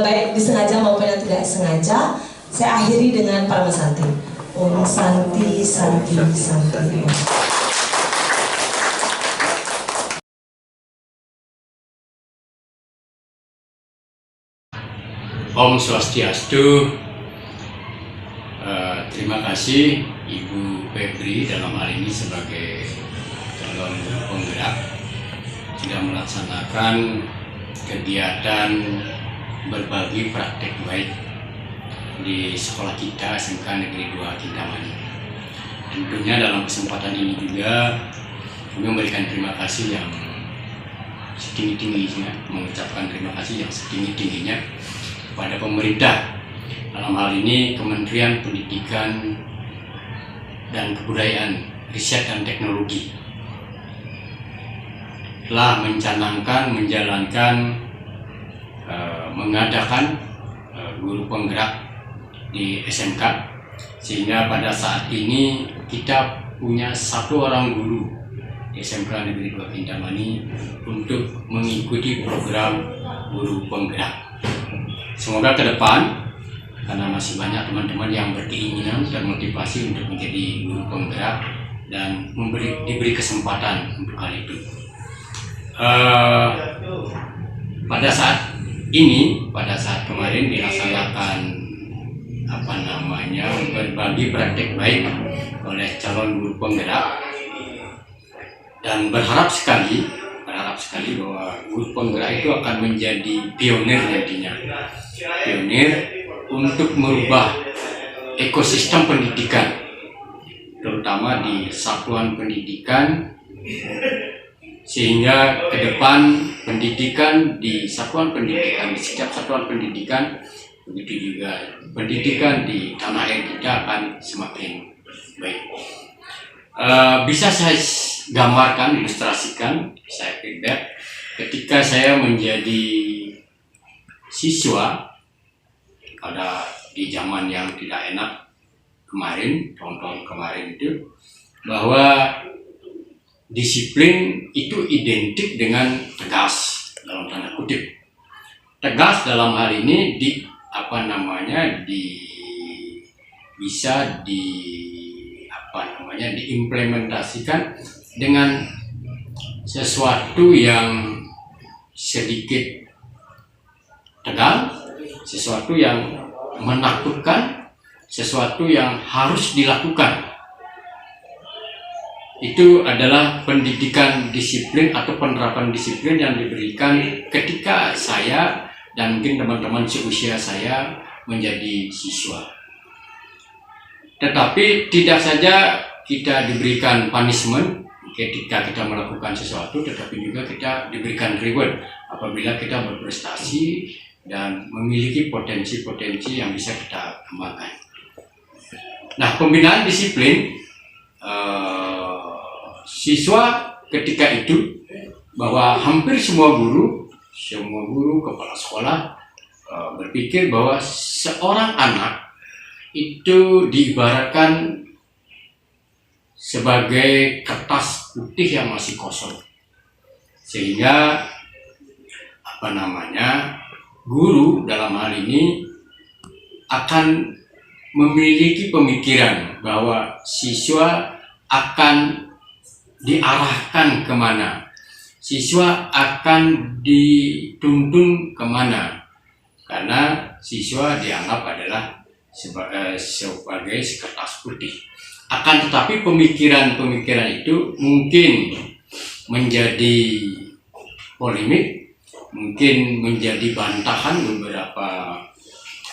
baik disengaja maupun yang tidak sengaja. Saya akhiri dengan Parama Santi. Om Santi Santi Santi. Om Swastiastu. Terima kasih Ibu Febri dalam hal ini sebagai calon penggerak sudah melaksanakan kegiatan berbagi praktek baik di sekolah kita SMK Negeri 2 Kintamani. Tentunya dalam kesempatan ini juga kami memberikan terima kasih yang setinggi-tingginya, mengucapkan terima kasih yang setinggi-tingginya pada pemerintah, dalam hal ini Kementerian Pendidikan dan Kebudayaan, Riset dan Teknologi, telah menjalankan, mengadakan guru penggerak di SMK, sehingga pada saat ini kita punya 1 orang guru di SMK Negeri 2 Kintamani untuk mengikuti program guru penggerak. Semoga ke depan, karena masih banyak teman-teman yang berkeinginan dan motivasi untuk menjadi guru penggerak dan diberi kesempatan untuk hal itu. Pada saat ini, pada saat kemarin dilaksanakan berbagi praktek baik oleh calon guru penggerak, dan berharap sekali bahwa guru penggerak itu akan menjadi pionir nantinya, pionir untuk merubah ekosistem pendidikan, terutama di satuan pendidikan, sehingga ke depan pendidikan di satuan pendidikan, di setiap satuan pendidikan, begitu juga pendidikan di tanah air kita akan semakin baik. Bisa saya gambarkan, ilustrasikan, saya feedback ketika saya menjadi siswa pada di zaman yang tidak enak kemarin, tahun-tahun kemarin itu, bahwa disiplin itu identik dengan tegas, dalam tanda kutip. Tegas dalam hal ini bisa diimplementasikan dengan sesuatu yang sedikit tegang, sesuatu yang menakutkan, sesuatu yang harus dilakukan. Itu adalah pendidikan disiplin atau penerapan disiplin yang diberikan ketika saya dan mungkin teman-teman seusia saya menjadi siswa. Tetapi tidak saja kita diberikan punishment ketika kita melakukan sesuatu, tetapi juga kita diberikan reward apabila kita berprestasi dan memiliki potensi-potensi yang bisa kita kembangkan. Nah, pembinaan disiplin siswa ketika itu, bahwa hampir semua guru, kepala sekolah berpikir bahwa seorang anak itu diibaratkan sebagai kertas putih yang masih kosong, sehingga guru dalam hal ini akan memiliki pemikiran bahwa siswa akan diarahkan kemana, siswa akan dituntun kemana? Karena siswa dianggap adalah sebagai kertas putih. Akan tetapi pemikiran-pemikiran itu mungkin menjadi polemik, mungkin menjadi bantahan beberapa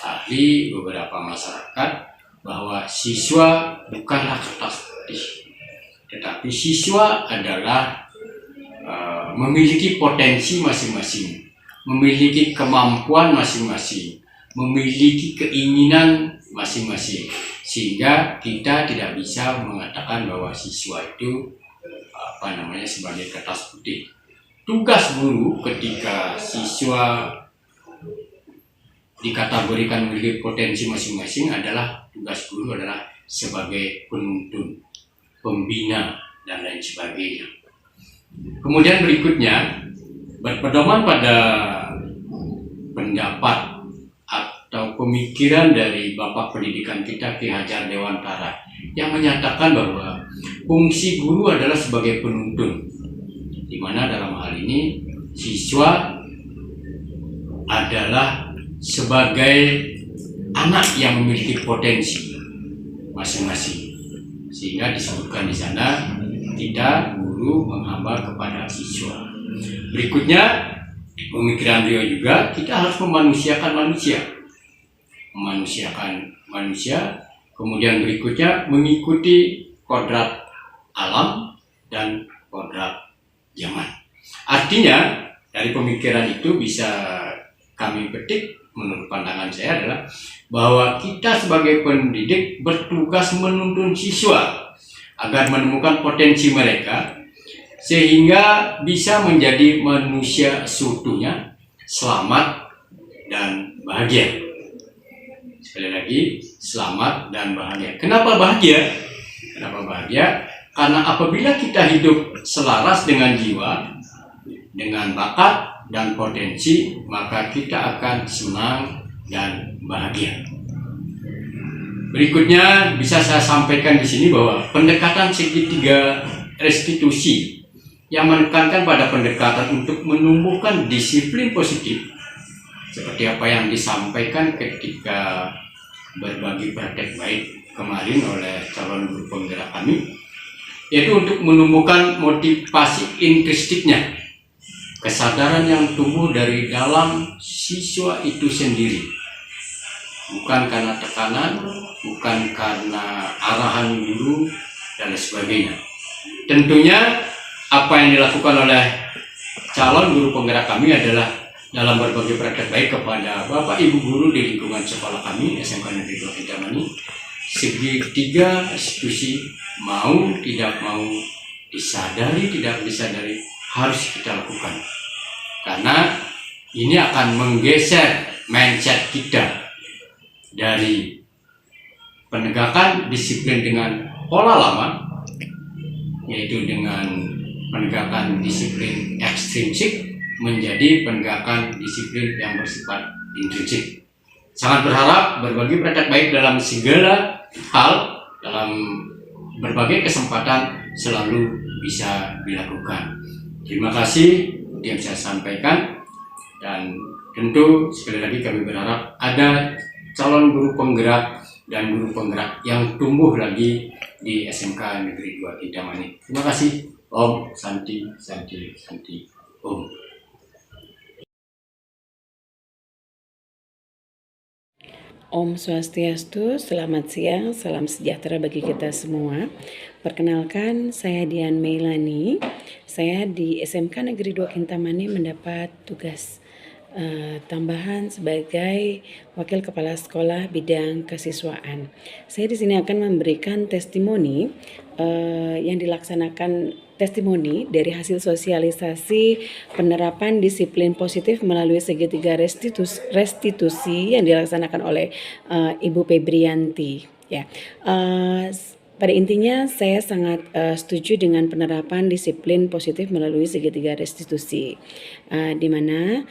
ahli, beberapa masyarakat, bahwa siswa bukanlah kertas putih, tetapi siswa adalah memiliki potensi masing-masing, memiliki kemampuan masing-masing, memiliki keinginan masing-masing, sehingga kita tidak bisa mengatakan bahwa siswa itu sebagai kertas putih. Tugas guru ketika siswa dikategorikan memiliki potensi masing-masing adalah tugas guru adalah sebagai penuntun, pembina, dan lain sebagainya. Kemudian berikutnya, berpedoman pada pendapat atau pemikiran dari Bapak Pendidikan kita Ki Hajar Dewantara yang menyatakan bahwa fungsi guru adalah sebagai penuntun, di mana dalam hal ini siswa adalah sebagai anak yang memiliki potensi masing-masing, sehingga disebutkan di sana tidak guru menghamba kepada siswa. Berikutnya, pemikiran beliau juga kita harus memanusiakan manusia. Kemudian berikutnya mengikuti kodrat alam dan kodrat zaman. Artinya dari pemikiran itu bisa kami petik, menurut pandangan saya adalah bahwa kita sebagai pendidik bertugas menuntun siswa agar menemukan potensi mereka sehingga bisa menjadi manusia seutuhnya, selamat dan bahagia. Sekali lagi, selamat dan bahagia. Kenapa bahagia? Karena apabila kita hidup selaras dengan jiwa, dengan bakat dan potensi, maka kita akan senang dan bahagia. Berikutnya bisa saya sampaikan di sini bahwa pendekatan segitiga restitusi yang menekankan pada pendekatan untuk menumbuhkan disiplin positif, seperti apa yang disampaikan ketika berbagi praktek baik kemarin oleh calon guru penggerak kami, yaitu untuk menumbuhkan motivasi intrinstiknya, kesadaran yang tumbuh dari dalam siswa itu sendiri, bukan karena tekanan, bukan karena arahan guru dan sebagainya. Tentunya apa yang dilakukan oleh calon guru penggerak kami adalah dalam berbagai praktek baik kepada Bapak Ibu guru di lingkungan sekolah kami SMK Negeri 2 Kintamani, segitiga restitusi mau tidak mau, disadari tidak disadari harus kita lakukan, karena ini akan menggeser mindset kita dari penegakan disiplin dengan pola lama, yaitu dengan penegakan disiplin ekstrinsik menjadi penegakan disiplin yang bersifat intrinsik. Sangat berharap berbagi praktek baik dalam segala hal, dalam berbagai kesempatan selalu bisa dilakukan. Terima kasih yang saya sampaikan, dan tentu sekali lagi kami berharap ada calon guru penggerak dan guru penggerak yang tumbuh lagi di SMK Negeri 2 Kintamani. Terima kasih. Om Santi Santi Santi Om. Om Swastiastu, selamat siang, salam sejahtera bagi kita semua. Perkenalkan, saya Dian Meilani. Saya di SMK Negeri 2 Kintamani mendapat tugas tambahan sebagai Wakil Kepala Sekolah Bidang Kesiswaan. Saya di sini akan memberikan testimoni yang dilaksanakan testimoni dari hasil sosialisasi penerapan disiplin positif melalui segitiga restitusi yang dilaksanakan oleh Ibu Febrianti. Ya, pada intinya saya sangat setuju dengan penerapan disiplin positif melalui segitiga restitusi, di mana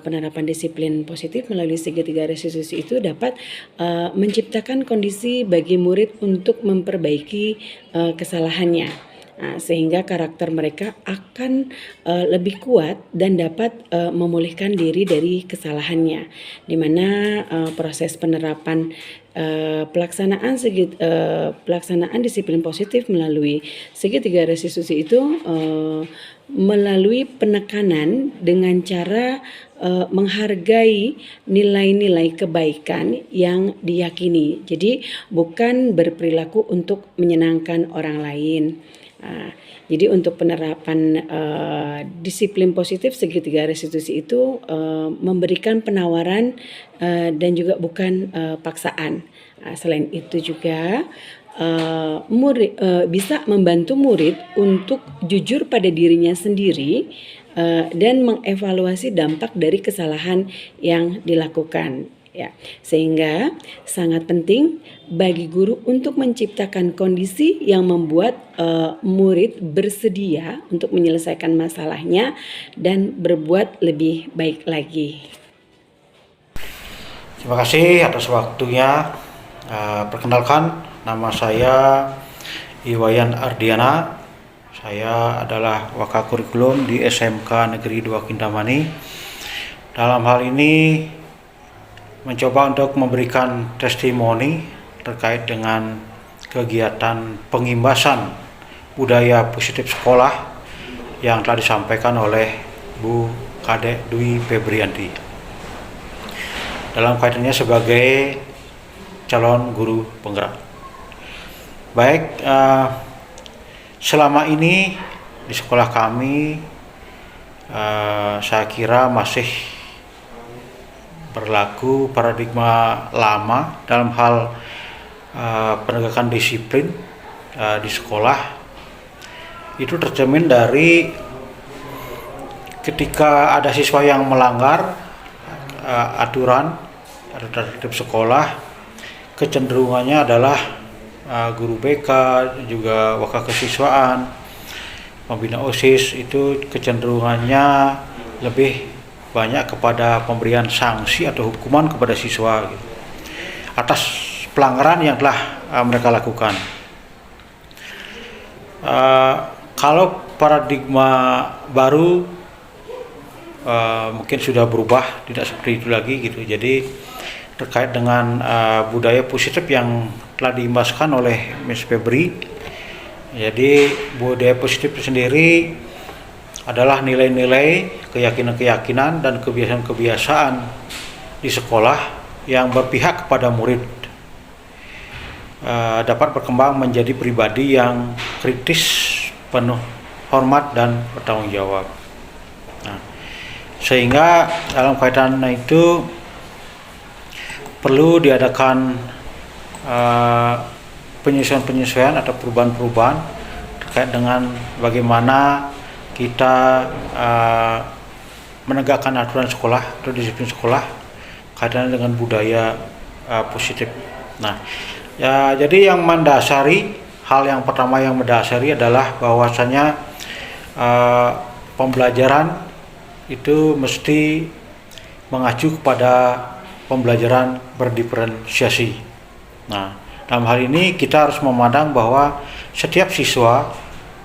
penerapan disiplin positif melalui segitiga restitusi itu dapat menciptakan kondisi bagi murid untuk memperbaiki kesalahannya. sehingga karakter mereka akan lebih kuat dan dapat memulihkan diri dari kesalahannya, di mana proses penerapan pelaksanaan disiplin positif melalui segitiga restitusi itu melalui penekanan dengan cara menghargai nilai-nilai kebaikan yang diyakini. Jadi bukan berperilaku untuk menyenangkan orang lain. Jadi untuk penerapan disiplin positif segitiga restitusi itu memberikan penawaran dan juga bukan paksaan. Selain itu juga murid bisa membantu murid untuk jujur pada dirinya sendiri dan mengevaluasi dampak dari kesalahan yang dilakukan. Ya, sehingga sangat penting bagi guru untuk menciptakan kondisi yang membuat murid bersedia untuk menyelesaikan masalahnya dan berbuat lebih baik lagi. Terima kasih atas waktunya. Perkenalkan, nama saya Iwayan Ardiana. Saya adalah Wakakurikulum di SMK Negeri 2 Kintamani. Dalam hal ini mencoba untuk memberikan testimoni terkait dengan kegiatan pengimbasan budaya positif sekolah yang telah disampaikan oleh Bu Kadek Dwi Febrianti dalam kaitannya sebagai calon guru penggerak. Baik, selama ini di sekolah kami saya kira masih berlaku paradigma lama dalam hal penegakan disiplin di sekolah. Itu tercermin dari ketika ada siswa yang melanggar aturan atau tertib sekolah, kecenderungannya adalah guru BK, juga wakil kesiswaan, pembina OSIS itu kecenderungannya lebih banyak kepada pemberian sanksi atau hukuman kepada siswa gitu, atas pelanggaran yang telah mereka lakukan. Kalau paradigma baru mungkin sudah berubah, tidak seperti itu lagi gitu. Jadi terkait dengan budaya positif yang telah diimbaskan oleh Miss Febri. Jadi budaya positif itu sendiri adalah nilai-nilai, keyakinan-keyakinan dan kebiasaan-kebiasaan di sekolah yang berpihak kepada murid, dapat berkembang menjadi pribadi yang kritis, penuh hormat dan bertanggung jawab. Nah, sehingga dalam kaitan itu perlu diadakan penyesuaian-penyesuaian atau perubahan-perubahan terkait dengan bagaimana kita menegakkan aturan sekolah atau disiplin sekolah kaitannya dengan budaya positif. Nah, ya, jadi yang mendasari, hal yang pertama yang mendasari adalah bahwasanya pembelajaran itu mesti mengacu kepada pembelajaran berdiferensiasi. Nah, dalam hal ini kita harus memandang bahwa setiap siswa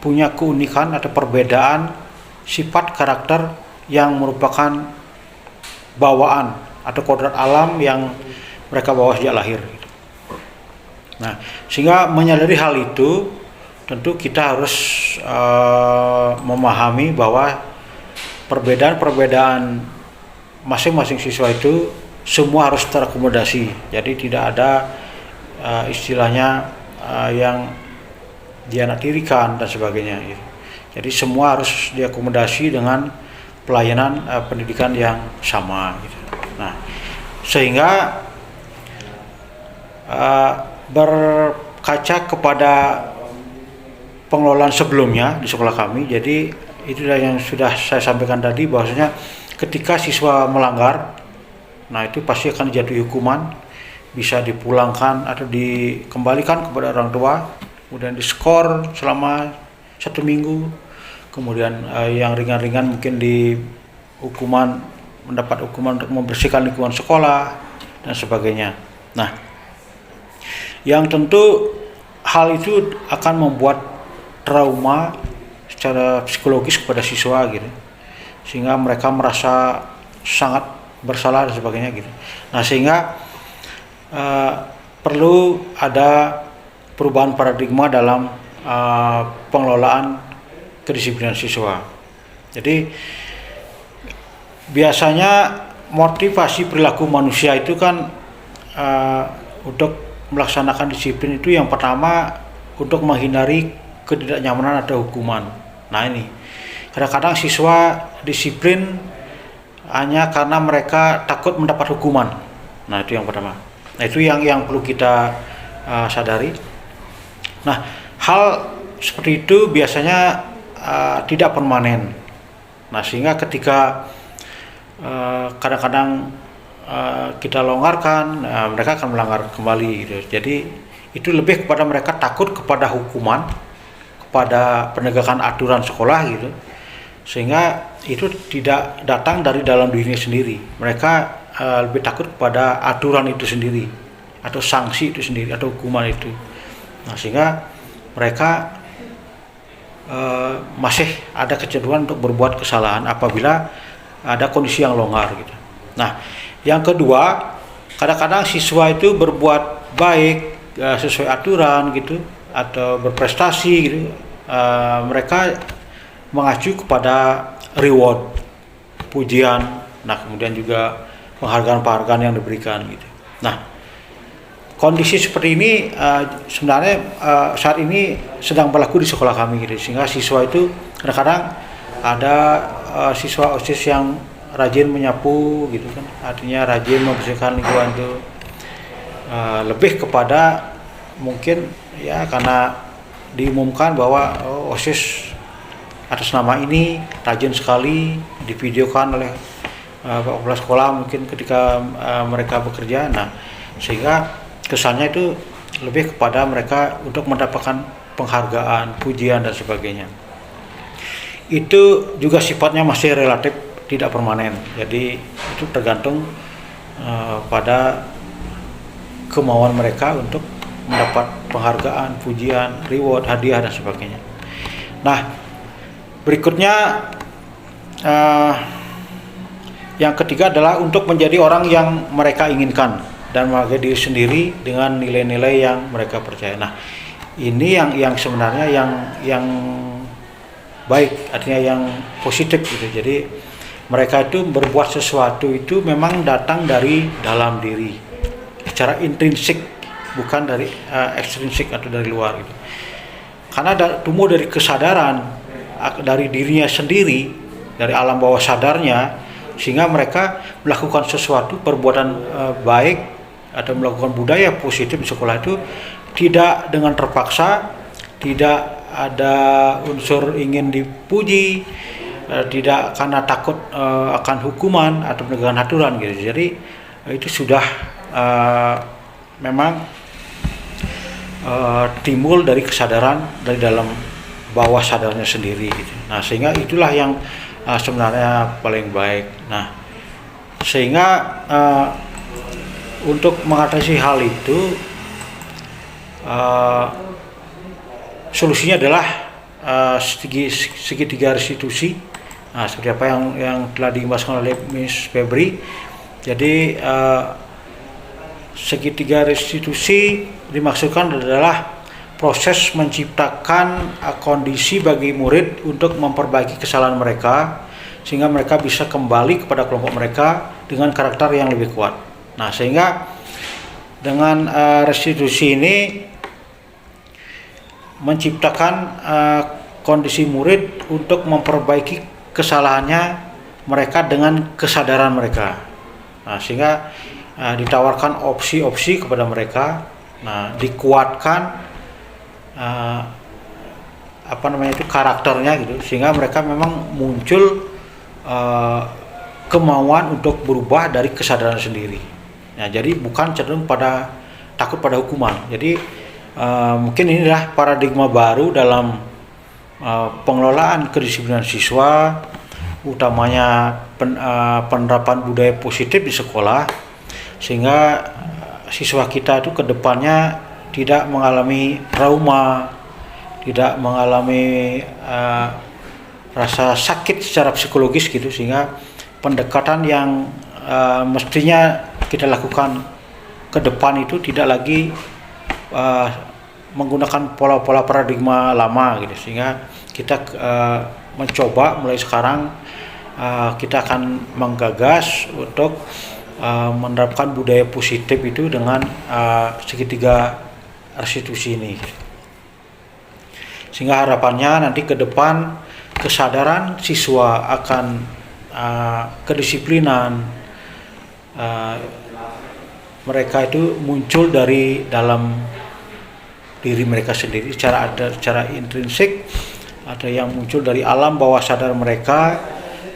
punya keunikan atau perbedaan sifat karakter yang merupakan bawaan atau kodrat alam yang mereka bawa sejak lahir. Nah, sehingga menyadari hal itu, tentu kita harus memahami bahwa perbedaan-perbedaan masing-masing siswa itu semua harus terakomodasi. Jadi tidak ada istilahnya yang dianaktirikan dan sebagainya. Jadi semua harus diakomodasi dengan pelayanan pendidikan yang sama. Nah, sehingga berkaca kepada pengelolaan sebelumnya di sekolah kami, jadi itulah yang sudah saya sampaikan tadi, bahwasanya ketika siswa melanggar, nah itu pasti akan dijatuhi hukuman, bisa dipulangkan atau dikembalikan kepada orang tua, kemudian diskor selama 1 minggu, kemudian yang ringan-ringan mungkin mendapat hukuman untuk membersihkan lingkungan sekolah dan sebagainya. Nah, yang tentu hal itu akan membuat trauma secara psikologis kepada siswa gitu, sehingga mereka merasa sangat bersalah dan sebagainya gitu. Nah, sehingga perlu ada perubahan paradigma dalam pengelolaan kedisiplinan siswa. Jadi biasanya motivasi perilaku manusia itu kan untuk melaksanakan disiplin itu yang pertama untuk menghindari ketidaknyamanan atau hukuman. Nah, ini kadang-kadang siswa disiplin hanya karena mereka takut mendapat hukuman. Nah, itu yang pertama. Nah, itu yang perlu kita sadari. Nah, hal seperti itu biasanya tidak permanen. Nah, sehingga ketika kadang-kadang kita longgarkan, mereka akan melanggar kembali gitu. Jadi itu lebih kepada mereka takut kepada hukuman, kepada penegakan aturan sekolah gitu, sehingga itu tidak datang dari dalam dirinya sendiri. Mereka lebih takut kepada aturan itu sendiri, atau sanksi itu sendiri, atau hukuman itu. Nah, sehingga mereka masih ada kecenderungan untuk berbuat kesalahan apabila ada kondisi yang longgar gitu. Nah, yang kedua, kadang-kadang siswa itu berbuat baik sesuai aturan gitu, atau berprestasi gitu, mereka mengacu kepada reward, pujian, nah kemudian juga penghargaan-penghargaan yang diberikan gitu. Nah, kondisi seperti ini sebenarnya saat ini sedang berlaku di sekolah kami gitu, sehingga siswa itu kadang-kadang ada siswa OSIS yang rajin menyapu gitu kan, artinya rajin membersihkan lingkungan itu, lebih kepada mungkin ya karena diumumkan bahwa OSIS atas nama ini rajin sekali, divideokan oleh kepala sekolah mungkin ketika mereka bekerja. Nah, sehingga kesannya itu lebih kepada mereka untuk mendapatkan penghargaan, pujian dan sebagainya. Itu juga sifatnya masih relatif tidak permanen. Jadi itu tergantung pada kemauan mereka untuk mendapat penghargaan, pujian, reward, hadiah dan sebagainya. Nah, berikutnya yang ketiga adalah untuk menjadi orang yang mereka inginkan dan menghargai diri sendiri dengan nilai-nilai yang mereka percaya. Nah, ini yang sebenarnya yang baik, artinya yang positif gitu. Jadi mereka itu berbuat sesuatu itu memang datang dari dalam diri, secara intrinsik, bukan dari ekstrinsik atau dari luar gitu. Karena tumbuh dari kesadaran dari dirinya sendiri, dari alam bawah sadarnya, sehingga mereka melakukan sesuatu perbuatan baik atau melakukan budaya positif di sekolah itu tidak dengan terpaksa, tidak ada unsur ingin dipuji, tidak karena takut akan hukuman atau penegakan aturan gitu. Jadi itu sudah memang timbul dari kesadaran dari dalam bawah sadarnya sendiri gitu. Nah, sehingga itulah yang sebenarnya paling baik. Nah, sehingga untuk mengatasi hal itu solusinya adalah segitiga restitusi. Nah, seperti apa yang telah diimbaskan oleh Miss Febri. Jadi segitiga restitusi dimaksudkan adalah proses menciptakan kondisi bagi murid untuk memperbaiki kesalahan mereka sehingga mereka bisa kembali kepada kelompok mereka dengan karakter yang lebih kuat. Nah, sehingga dengan restitusi ini menciptakan kondisi murid untuk memperbaiki kesalahannya mereka dengan kesadaran mereka. Nah, sehingga ditawarkan opsi-opsi kepada mereka. Nah, dikuatkan karakternya gitu, sehingga mereka memang muncul kemauan untuk berubah dari kesadaran sendiri. Nah, jadi bukan cenderung pada takut pada hukuman. Jadi mungkin inilah paradigma baru dalam pengelolaan kedisiplinan siswa, utamanya penerapan budaya positif di sekolah, sehingga siswa kita itu ke depannya tidak mengalami trauma, tidak mengalami rasa sakit secara psikologis gitu, sehingga pendekatan yang mestinya kita lakukan ke depan itu tidak lagi menggunakan pola-pola paradigma lama gitu, sehingga kita mencoba mulai sekarang kita akan menggagas untuk menerapkan budaya positif itu dengan segitiga restitusi ini, sehingga harapannya nanti ke depan kesadaran siswa akan kedisiplinan mereka itu muncul dari dalam diri mereka sendiri secara intrinsik, ada yang muncul dari alam bawah sadar mereka,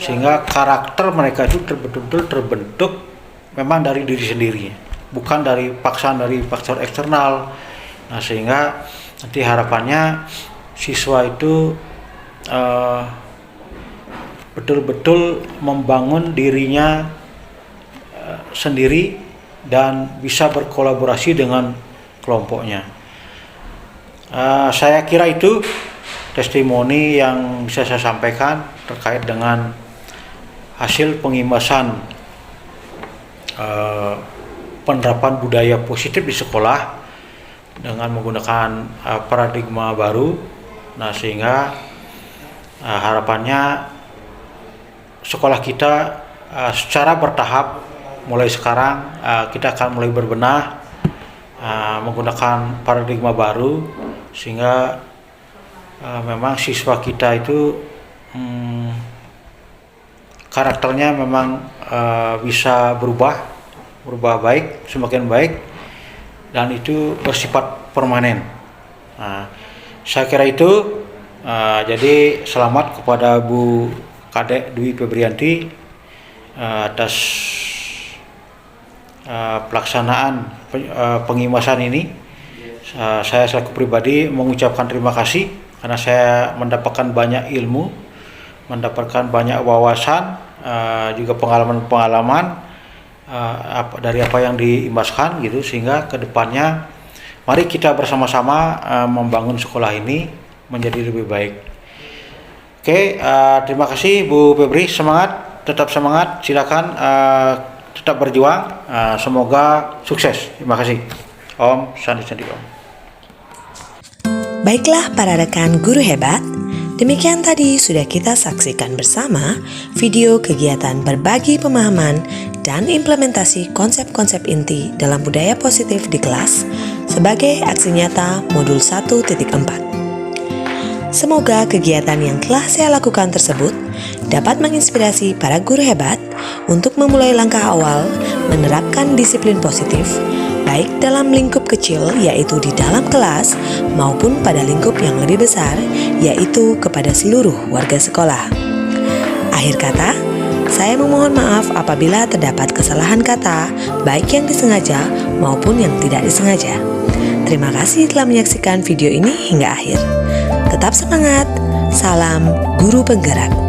sehingga karakter mereka itu betul-betul terbentuk memang dari diri sendiri, bukan dari paksaan dari faktor eksternal. Nah, sehingga nanti harapannya siswa itu betul-betul membangun dirinya sendiri dan bisa berkolaborasi dengan kelompoknya. Saya kira itu testimoni yang bisa saya sampaikan terkait dengan hasil pengimbasan penerapan budaya positif di sekolah dengan menggunakan paradigma baru. Nah, sehingga harapannya sekolah kita secara bertahap mulai sekarang kita akan mulai berbenah menggunakan paradigma baru, sehingga memang siswa kita itu karakternya memang bisa berubah baik, semakin baik, dan itu bersifat permanen. Saya kira itu. Jadi selamat kepada Bu Kadek Dwi Febrianti atas pelaksanaan pengimbasan ini. Saya selaku pribadi mengucapkan terima kasih karena saya mendapatkan banyak ilmu, mendapatkan banyak wawasan, juga pengalaman-pengalaman dari apa yang diimbaskan gitu, sehingga kedepannya mari kita bersama-sama membangun sekolah ini menjadi lebih baik. Oke, terima kasih Bu Febri, semangat, tetap semangat, silakan tetap berjuang, semoga sukses. Terima kasih. Om Santi Om. Baiklah para rekan guru hebat, demikian tadi sudah kita saksikan bersama video kegiatan berbagi pemahaman dan implementasi konsep-konsep inti dalam budaya positif di kelas sebagai aksi nyata modul 1.4. Semoga kegiatan yang telah saya lakukan tersebut dapat menginspirasi para guru hebat untuk memulai langkah awal menerapkan disiplin positif, baik dalam lingkup kecil yaitu di dalam kelas maupun pada lingkup yang lebih besar yaitu kepada seluruh warga sekolah. Akhir kata, saya memohon maaf apabila terdapat kesalahan kata baik yang disengaja maupun yang tidak disengaja. Terima kasih telah menyaksikan video ini hingga akhir. Tetap semangat, salam guru penggerak.